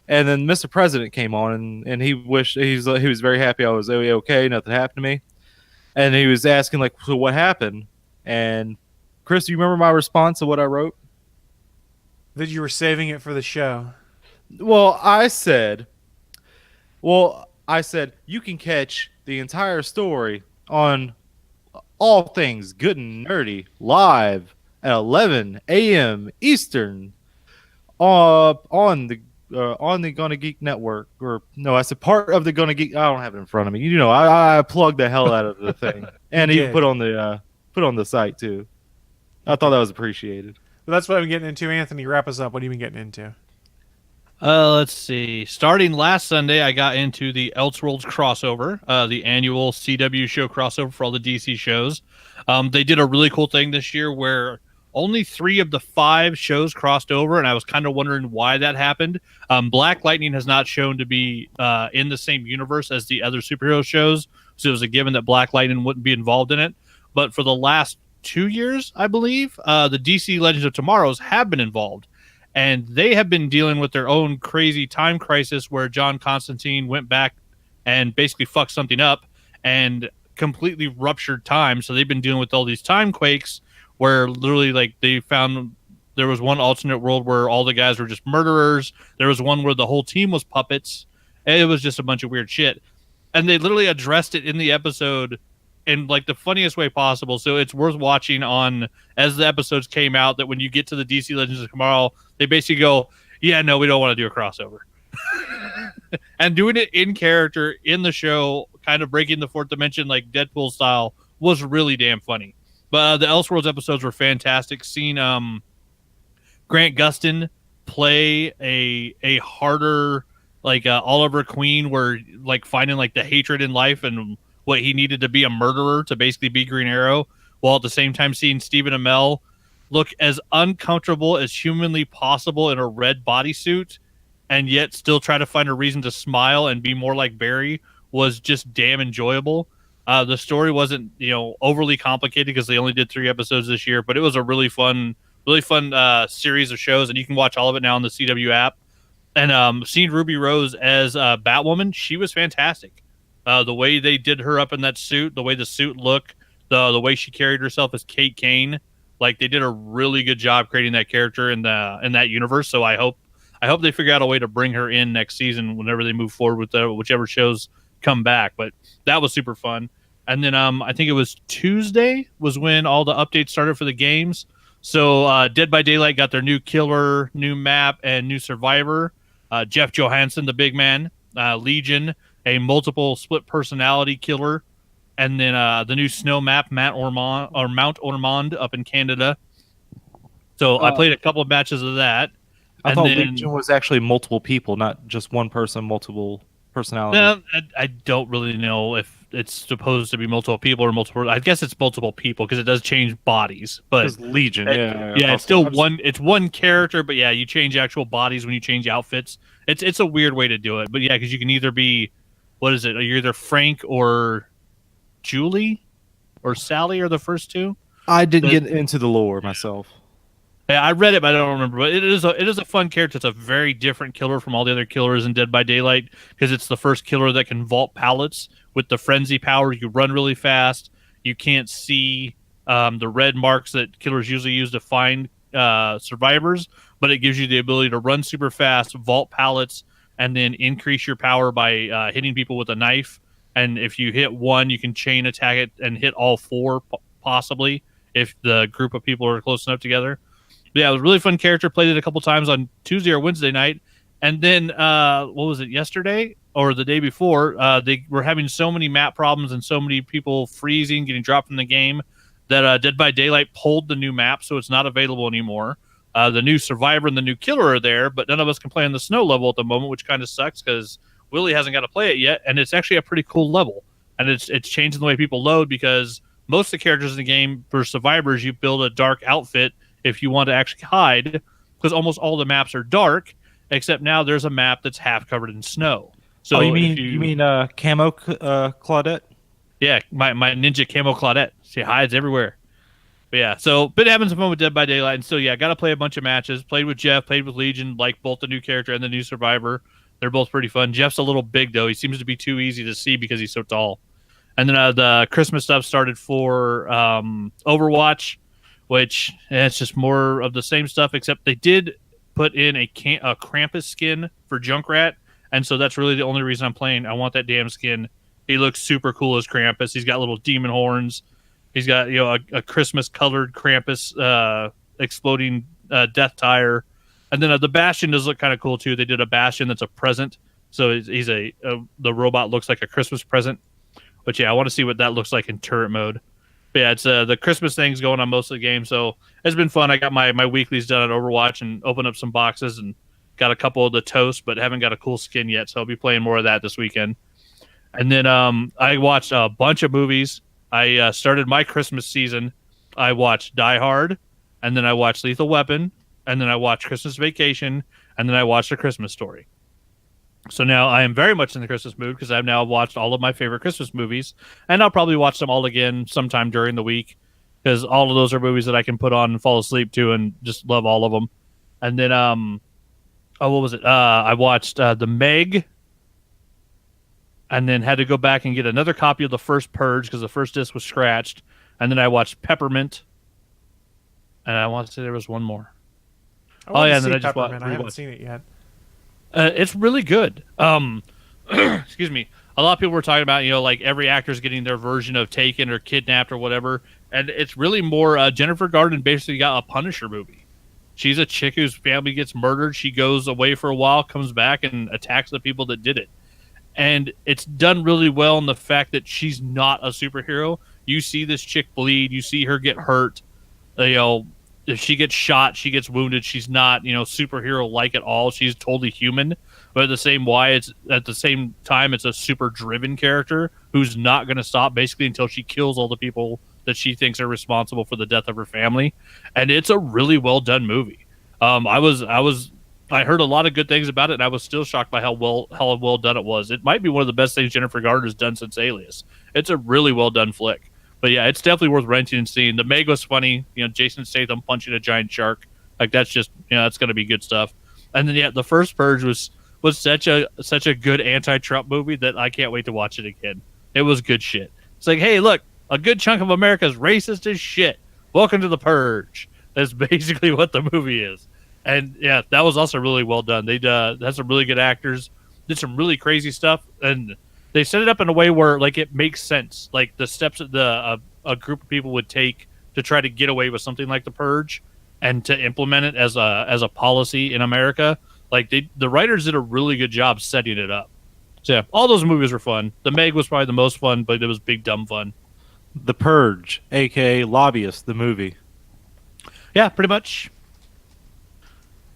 Speaker 4: and then Mr. President came on, and he was very happy I was okay, nothing happened to me, and he was asking like, so what happened? And Chris, do you remember my response to what I wrote?
Speaker 3: That you were saving it for the show.
Speaker 4: Well, I said you can catch the entire story on All Things Good and Nerdy live at 11 a.m. Eastern on the Gonna Geek Network. Or no, I said part of the Gonna Geek. I don't have it in front of me. You know, I plugged the hell out of the thing, and he put on the site too. I thought that was appreciated.
Speaker 3: But that's what I'm getting into. Anthony, wrap us up. What have you been getting into?
Speaker 5: Let's see. Starting last Sunday, I got into the Elseworlds crossover, the annual CW show crossover for all the DC shows. They did a really cool thing this year where only 3 of the 5 shows crossed over, and I was kind of wondering why that happened. Black Lightning has not shown to be in the same universe as the other superhero shows, so it was a given that Black Lightning wouldn't be involved in it. But for the last 2 years, I believe, the DC Legends of Tomorrows have been involved. And they have been dealing with their own crazy time crisis where John Constantine went back and basically fucked something up and completely ruptured time. So they've been dealing with all these time quakes where literally like they found there was one alternate world where all the guys were just murderers. There was one where the whole team was puppets. And it was just a bunch of weird shit. And they literally addressed it in the episode in like the funniest way possible. So it's worth watching on as the episodes came out, that when you get to the DC Legends of Tomorrow, they basically go, yeah, no, we don't want to do a crossover. And doing it in character in the show, kind of breaking the fourth dimension like Deadpool style, was really damn funny. But the Elseworlds episodes were fantastic. Seeing Grant Gustin play a harder like Oliver Queen, where like finding like the hatred in life and what he needed to be a murderer to basically be Green Arrow, while at the same time seeing Stephen Amell look as uncomfortable as humanly possible in a red bodysuit and yet still try to find a reason to smile and be more like Barry, was just damn enjoyable. The story wasn't, overly complicated because they only did 3 episodes this year, but it was a really fun series of shows, and you can watch all of it now on the CW app. And seeing Ruby Rose as Batwoman, she was fantastic. The way they did her up in that suit, the way the suit looked, the way she carried herself as Kate Kane, like they did a really good job creating that character in that universe. So I hope they figure out a way to bring her in next season whenever they move forward with whichever shows come back. But that was super fun. And then I think it was Tuesday was when all the updates started for the games. So Dead by Daylight got their new killer, new map, and new survivor. Jeff Johansson, the big man. Legion, a multiple split personality killer. And then the new snow map, Mount Ormond up in Canada. So I played a couple of matches of that.
Speaker 4: I thought Legion was actually multiple people, not just one person, multiple personalities.
Speaker 5: I don't really know if it's supposed to be multiple people or multiple. I guess it's multiple people because it does change bodies. But
Speaker 4: it's Legion,
Speaker 5: it's still one. It's one character, but yeah, you change actual bodies when you change outfits. It's a weird way to do it, but yeah, because you can either be, what is it? You're either Frank or Julie or Sally are the first two.
Speaker 4: I didn't get into the lore myself.
Speaker 5: Yeah, I read it, but I don't remember. But it is a fun character. It's a very different killer from all the other killers in Dead by Daylight because it's the first killer that can vault pallets with the frenzy power. You run really fast. You can't see the red marks that killers usually use to find survivors, but it gives you the ability to run super fast, vault pallets, and then increase your power by hitting people with a knife. And if you hit one, you can chain attack it and hit all four, possibly, if the group of people are close enough together. But yeah, it was a really fun character. Played it a couple times on Tuesday or Wednesday night. And then, what was it, yesterday or the day before? They were having so many map problems and so many people freezing, getting dropped from the game, that Dead by Daylight pulled the new map, so it's not available anymore. The new Survivor and the new Killer are there, but none of us can play on the snow level at the moment, which kind of sucks because Willie hasn't got to play it yet, and it's actually a pretty cool level. And it's changing the way people load because most of the characters in the game, for Survivors, you build a dark outfit if you want to actually hide, because almost all the maps are dark, except now there's a map that's half covered in snow. So
Speaker 4: you mean camo Claudette?
Speaker 5: Yeah, my ninja camo Claudette. She hides everywhere. But yeah, so been having some fun with Dead by Daylight, and still, yeah, got to play a bunch of matches. Played with Jeff, played with Legion, like both the new character and the new Survivor. They're both pretty fun. Jeff's a little big, though. He seems to be too easy to see because he's so tall. And then the Christmas stuff started for Overwatch, which it's just more of the same stuff, except they did put in a Krampus skin for Junkrat, and so that's really the only reason I'm playing. I want that damn skin. He looks super cool as Krampus. He's got little demon horns. He's got a Christmas-colored Krampus exploding death tire. And then the Bastion does look kind of cool, too. They did a Bastion that's a present, so he's the robot looks like a Christmas present. But yeah, I want to see what that looks like in turret mode. But yeah, it's the Christmas thing's going on most of the game, so it's been fun. I got my weeklies done at Overwatch and opened up some boxes and got a couple of the toast, but haven't got a cool skin yet, so I'll be playing more of that this weekend. And then I watched a bunch of movies. I started my Christmas season. I watched Die Hard, and then I watched Lethal Weapon, and then I watched Christmas Vacation, and then I watched A Christmas Story. So now I am very much in the Christmas mood because I've now watched all of my favorite Christmas movies, and I'll probably watch them all again sometime during the week because all of those are movies that I can put on and fall asleep to and just love all of them. And then, what was it? I watched The Meg, and then had to go back and get another copy of the first Purge because the first disc was scratched. And then I watched Peppermint, and I want to say there was one more.
Speaker 3: And then I just watched. I haven't seen it yet.
Speaker 5: It's really good. Excuse me. A lot of people were talking about, like every actor's getting their version of Taken or Kidnapped or whatever. And it's really more Jennifer Garden basically got a Punisher movie. She's a chick whose family gets murdered. She goes away for a while, comes back, and attacks the people that did it. And it's done really well in the fact that she's not a superhero. You see this chick bleed. You see her get hurt. If she gets shot, she gets wounded. She's not, superhero-like at all. She's totally human. But at the same time, it's a super driven character who's not going to stop basically until she kills all the people that she thinks are responsible for the death of her family. And it's a really well done movie. I heard a lot of good things about it, and I was still shocked by how well done it was. It might be one of the best things Jennifer Garner's done since Alias. It's a really well done flick. But yeah, it's definitely worth renting and seeing. The Meg was funny. Jason Statham punching a giant shark. Like that's just, that's going to be good stuff. And then the first Purge was such a good anti-Trump movie that I can't wait to watch it again. It was good shit. It's like, hey, look, a good chunk of America is racist as shit. Welcome to the Purge. That's basically what the movie is. And yeah, that was also really well done. They had some really good actors, did some really crazy stuff, and they set it up in a way where like it makes sense. Like the steps that a group of people would take to try to get away with something like the Purge and to implement it as a policy in America. Like the writers did a really good job setting it up. So yeah, all those movies were fun. The Meg was probably the most fun, but it was big dumb fun.
Speaker 4: The Purge, aka Lobbyist, the movie.
Speaker 5: Yeah, pretty much.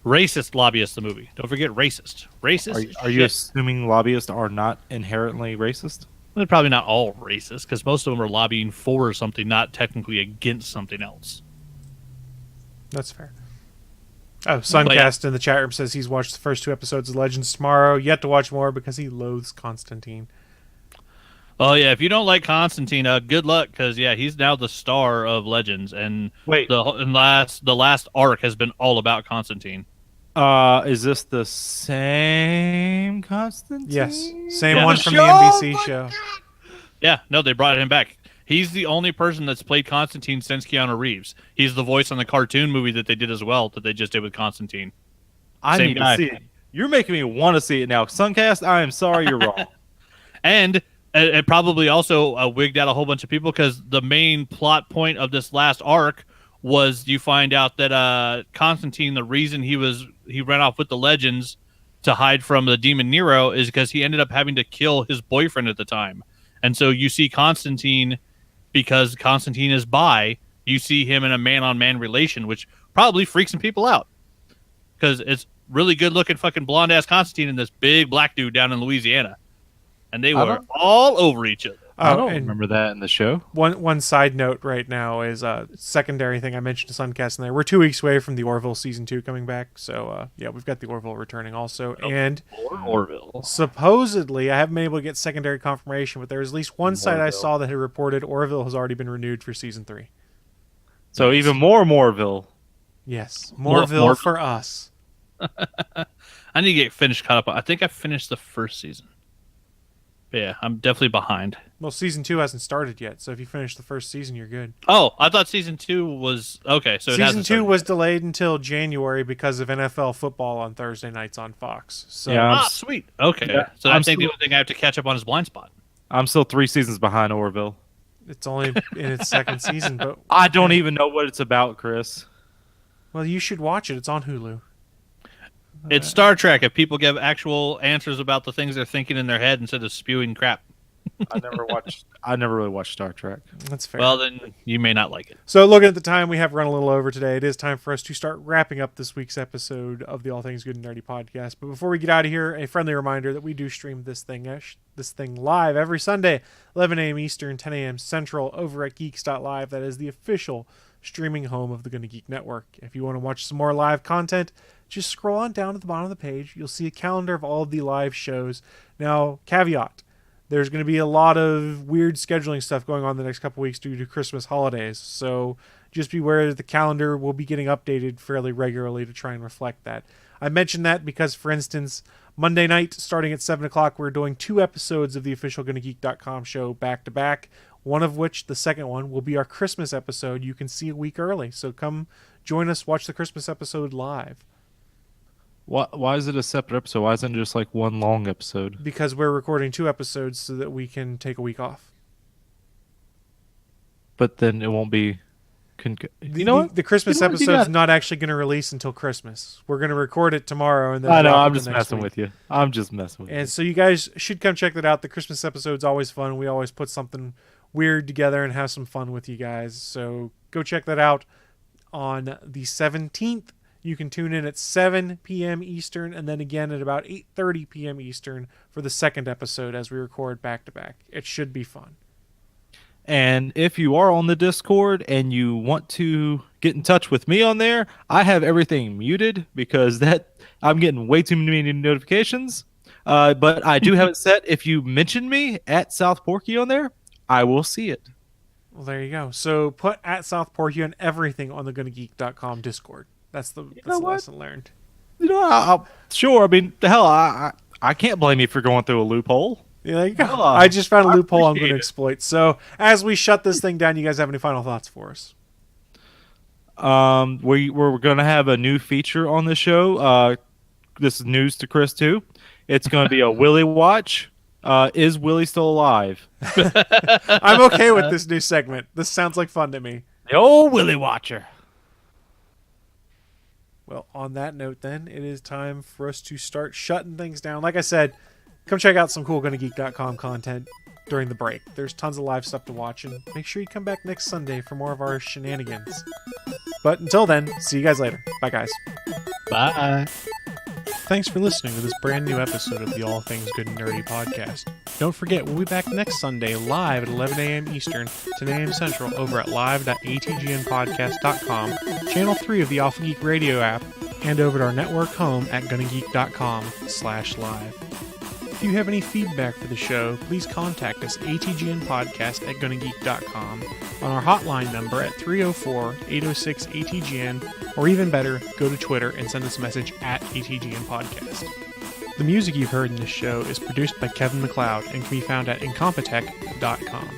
Speaker 5: Racist Lobbyist, the movie. Don't forget racist. Racist.
Speaker 4: Are you assuming lobbyists are not inherently racist?
Speaker 5: They're probably not all racist because most of them are lobbying for something, not technically against something else.
Speaker 3: That's fair. Oh, Suncast in the chat room says he's watched the first 2 episodes of Legends tomorrow. Yet to watch more because he loathes Constantine.
Speaker 5: Oh yeah, if you don't like Constantine, good luck because yeah, he's now the star of Legends, and the last arc has been all about Constantine.
Speaker 4: Is this the same Constantine?
Speaker 3: Yes, same one from the NBC show.
Speaker 5: Yeah, no, they brought him back. He's the only person that's played Constantine since Keanu Reeves. He's the voice on the cartoon movie that they did as well, that they just did with Constantine.
Speaker 4: I need to see it. You're making me want to see it now. Suncast, I am sorry you're wrong.
Speaker 5: And it probably also wigged out a whole bunch of people because the main plot point of this last arc was you find out that Constantine, the reason he ran off with the Legends to hide from the demon Nero is because he ended up having to kill his boyfriend at the time. And so you see Constantine, because Constantine is bi, you see him in a man-on-man relation, which probably freaks some people out. Because it's really good-looking fucking blonde-ass Constantine and this big black dude down in Louisiana. And they were all over each other.
Speaker 4: I don't remember that in the show.
Speaker 3: One side note right now is a secondary thing I mentioned to Suncast in there. We're 2 weeks away from the Orville Season 2 coming back. So, yeah, we've got the Orville returning also. And
Speaker 5: Orville.
Speaker 3: Supposedly, I haven't been able to get secondary confirmation, but there was at least one site I saw that had reported Orville has already been renewed for Season 3.
Speaker 4: So even more Morville.
Speaker 3: Yes, Morville for us.
Speaker 5: I need to get caught up. I think I finished the first season. But yeah, I'm definitely behind.
Speaker 3: Well, Season 2 hasn't started yet, so if you finish the first season, you're good.
Speaker 5: Oh, I thought Season 2 was... Okay, so
Speaker 3: Season 2 was delayed until January because of NFL football on Thursday nights on Fox. So
Speaker 4: yeah,
Speaker 5: sweet. Okay, yeah, so I think the only thing I have to catch up on is Blind Spot.
Speaker 4: I'm still 3 seasons behind Orville.
Speaker 3: It's only in its second season, but...
Speaker 4: I don't even know what it's about, Chris.
Speaker 3: Well, you should watch it. It's on Hulu.
Speaker 5: It's Star Trek. If people give actual answers about the things they're thinking in their head instead of spewing crap.
Speaker 4: I never really watched Star Trek.
Speaker 3: That's fair.
Speaker 5: Well, then you may not like it.
Speaker 3: So looking at the time, we have run a little over today. It is time for us to start wrapping up this week's episode of the All Things Good and Nerdy podcast. But before we get out of here, a friendly reminder that we do stream this thing live every Sunday, 11 a.m. Eastern, 10 a.m. Central, over at geeks.live. That is the official streaming home of the Gonna Geek Network. If you want to watch some more live content, just scroll on down to the bottom of the page. You'll see a calendar of all of the live shows. Now, caveat. There's going to be a lot of weird scheduling stuff going on the next couple weeks due to Christmas holidays. So just be aware that the calendar will be getting updated fairly regularly to try and reflect that. I mentioned that because, for instance, Monday night, starting at 7 o'clock, we're doing 2 episodes of the official GonnaGeek.com show back-to-back, one of which, the second one, will be our Christmas episode you can see a week early. So come join us, watch the Christmas episode live.
Speaker 4: Why is it a separate episode? Why isn't it just like one long episode?
Speaker 3: Because we're recording 2 episodes so that we can take a week off.
Speaker 4: But then it won't be...
Speaker 3: The Christmas episode's not actually going to release until Christmas. We're going to record it tomorrow. And then
Speaker 4: I know, I'm just messing with you.
Speaker 3: And so you guys should come check that out. The Christmas episode's always fun. We always put something weird together and have some fun with you guys. So go check that out on the 17th. You can tune in at 7 p.m. Eastern and then again at about 8:30 p.m. Eastern for the second episode as we record back-to-back. It should be fun.
Speaker 4: And if you are on the Discord and you want to get in touch with me on there, I have everything muted because I'm getting way too many notifications. But I do have it set. If you mention me at South Porky on there, I will see it.
Speaker 3: Well, there you go. So put at South Porky on everything on the GonnaGeek.com Discord. That's the lesson learned.
Speaker 4: Sure. I mean, the hell, I can't blame you for going through a loophole.
Speaker 3: Yeah, there you go.
Speaker 4: Well,
Speaker 3: I just found a loophole I'm going
Speaker 4: appreciate
Speaker 3: to
Speaker 4: it.
Speaker 3: exploit. So as we shut this thing down, you guys have any final thoughts for us?
Speaker 4: We're going to have a new feature on the show. This is news to Chris too. It's going to be a Willie watch. Is Willie still alive?
Speaker 3: I'm okay with this new segment. This sounds like fun to me.
Speaker 4: The old Willie watcher.
Speaker 3: Well, on that note, then, it is time for us to start shutting things down. Like I said, come check out some cool GonnaGeek.com content during the break. There's tons of live stuff to watch, and make sure you come back next Sunday for more of our shenanigans. But until then, see you guys later. Bye, guys.
Speaker 5: Bye.
Speaker 3: Thanks for listening to this brand new episode of the All Things Good and Nerdy podcast. Don't forget, we'll be back next Sunday live at 11 a.m. Eastern, 10 a.m. Central over at live.atgnpodcast.com, channel 3 of the Alpha Geek Radio app, and over at our network home at GonnaGeek.com/live. If you have any feedback for the show, please contact us atgnpodcast@GonnaGeek.com, on our hotline number at 304-806-ATGN, or even better, go to Twitter and send us a message at ATGN Podcast. The music you've heard in this show is produced by Kevin MacLeod and can be found at incompetech.com.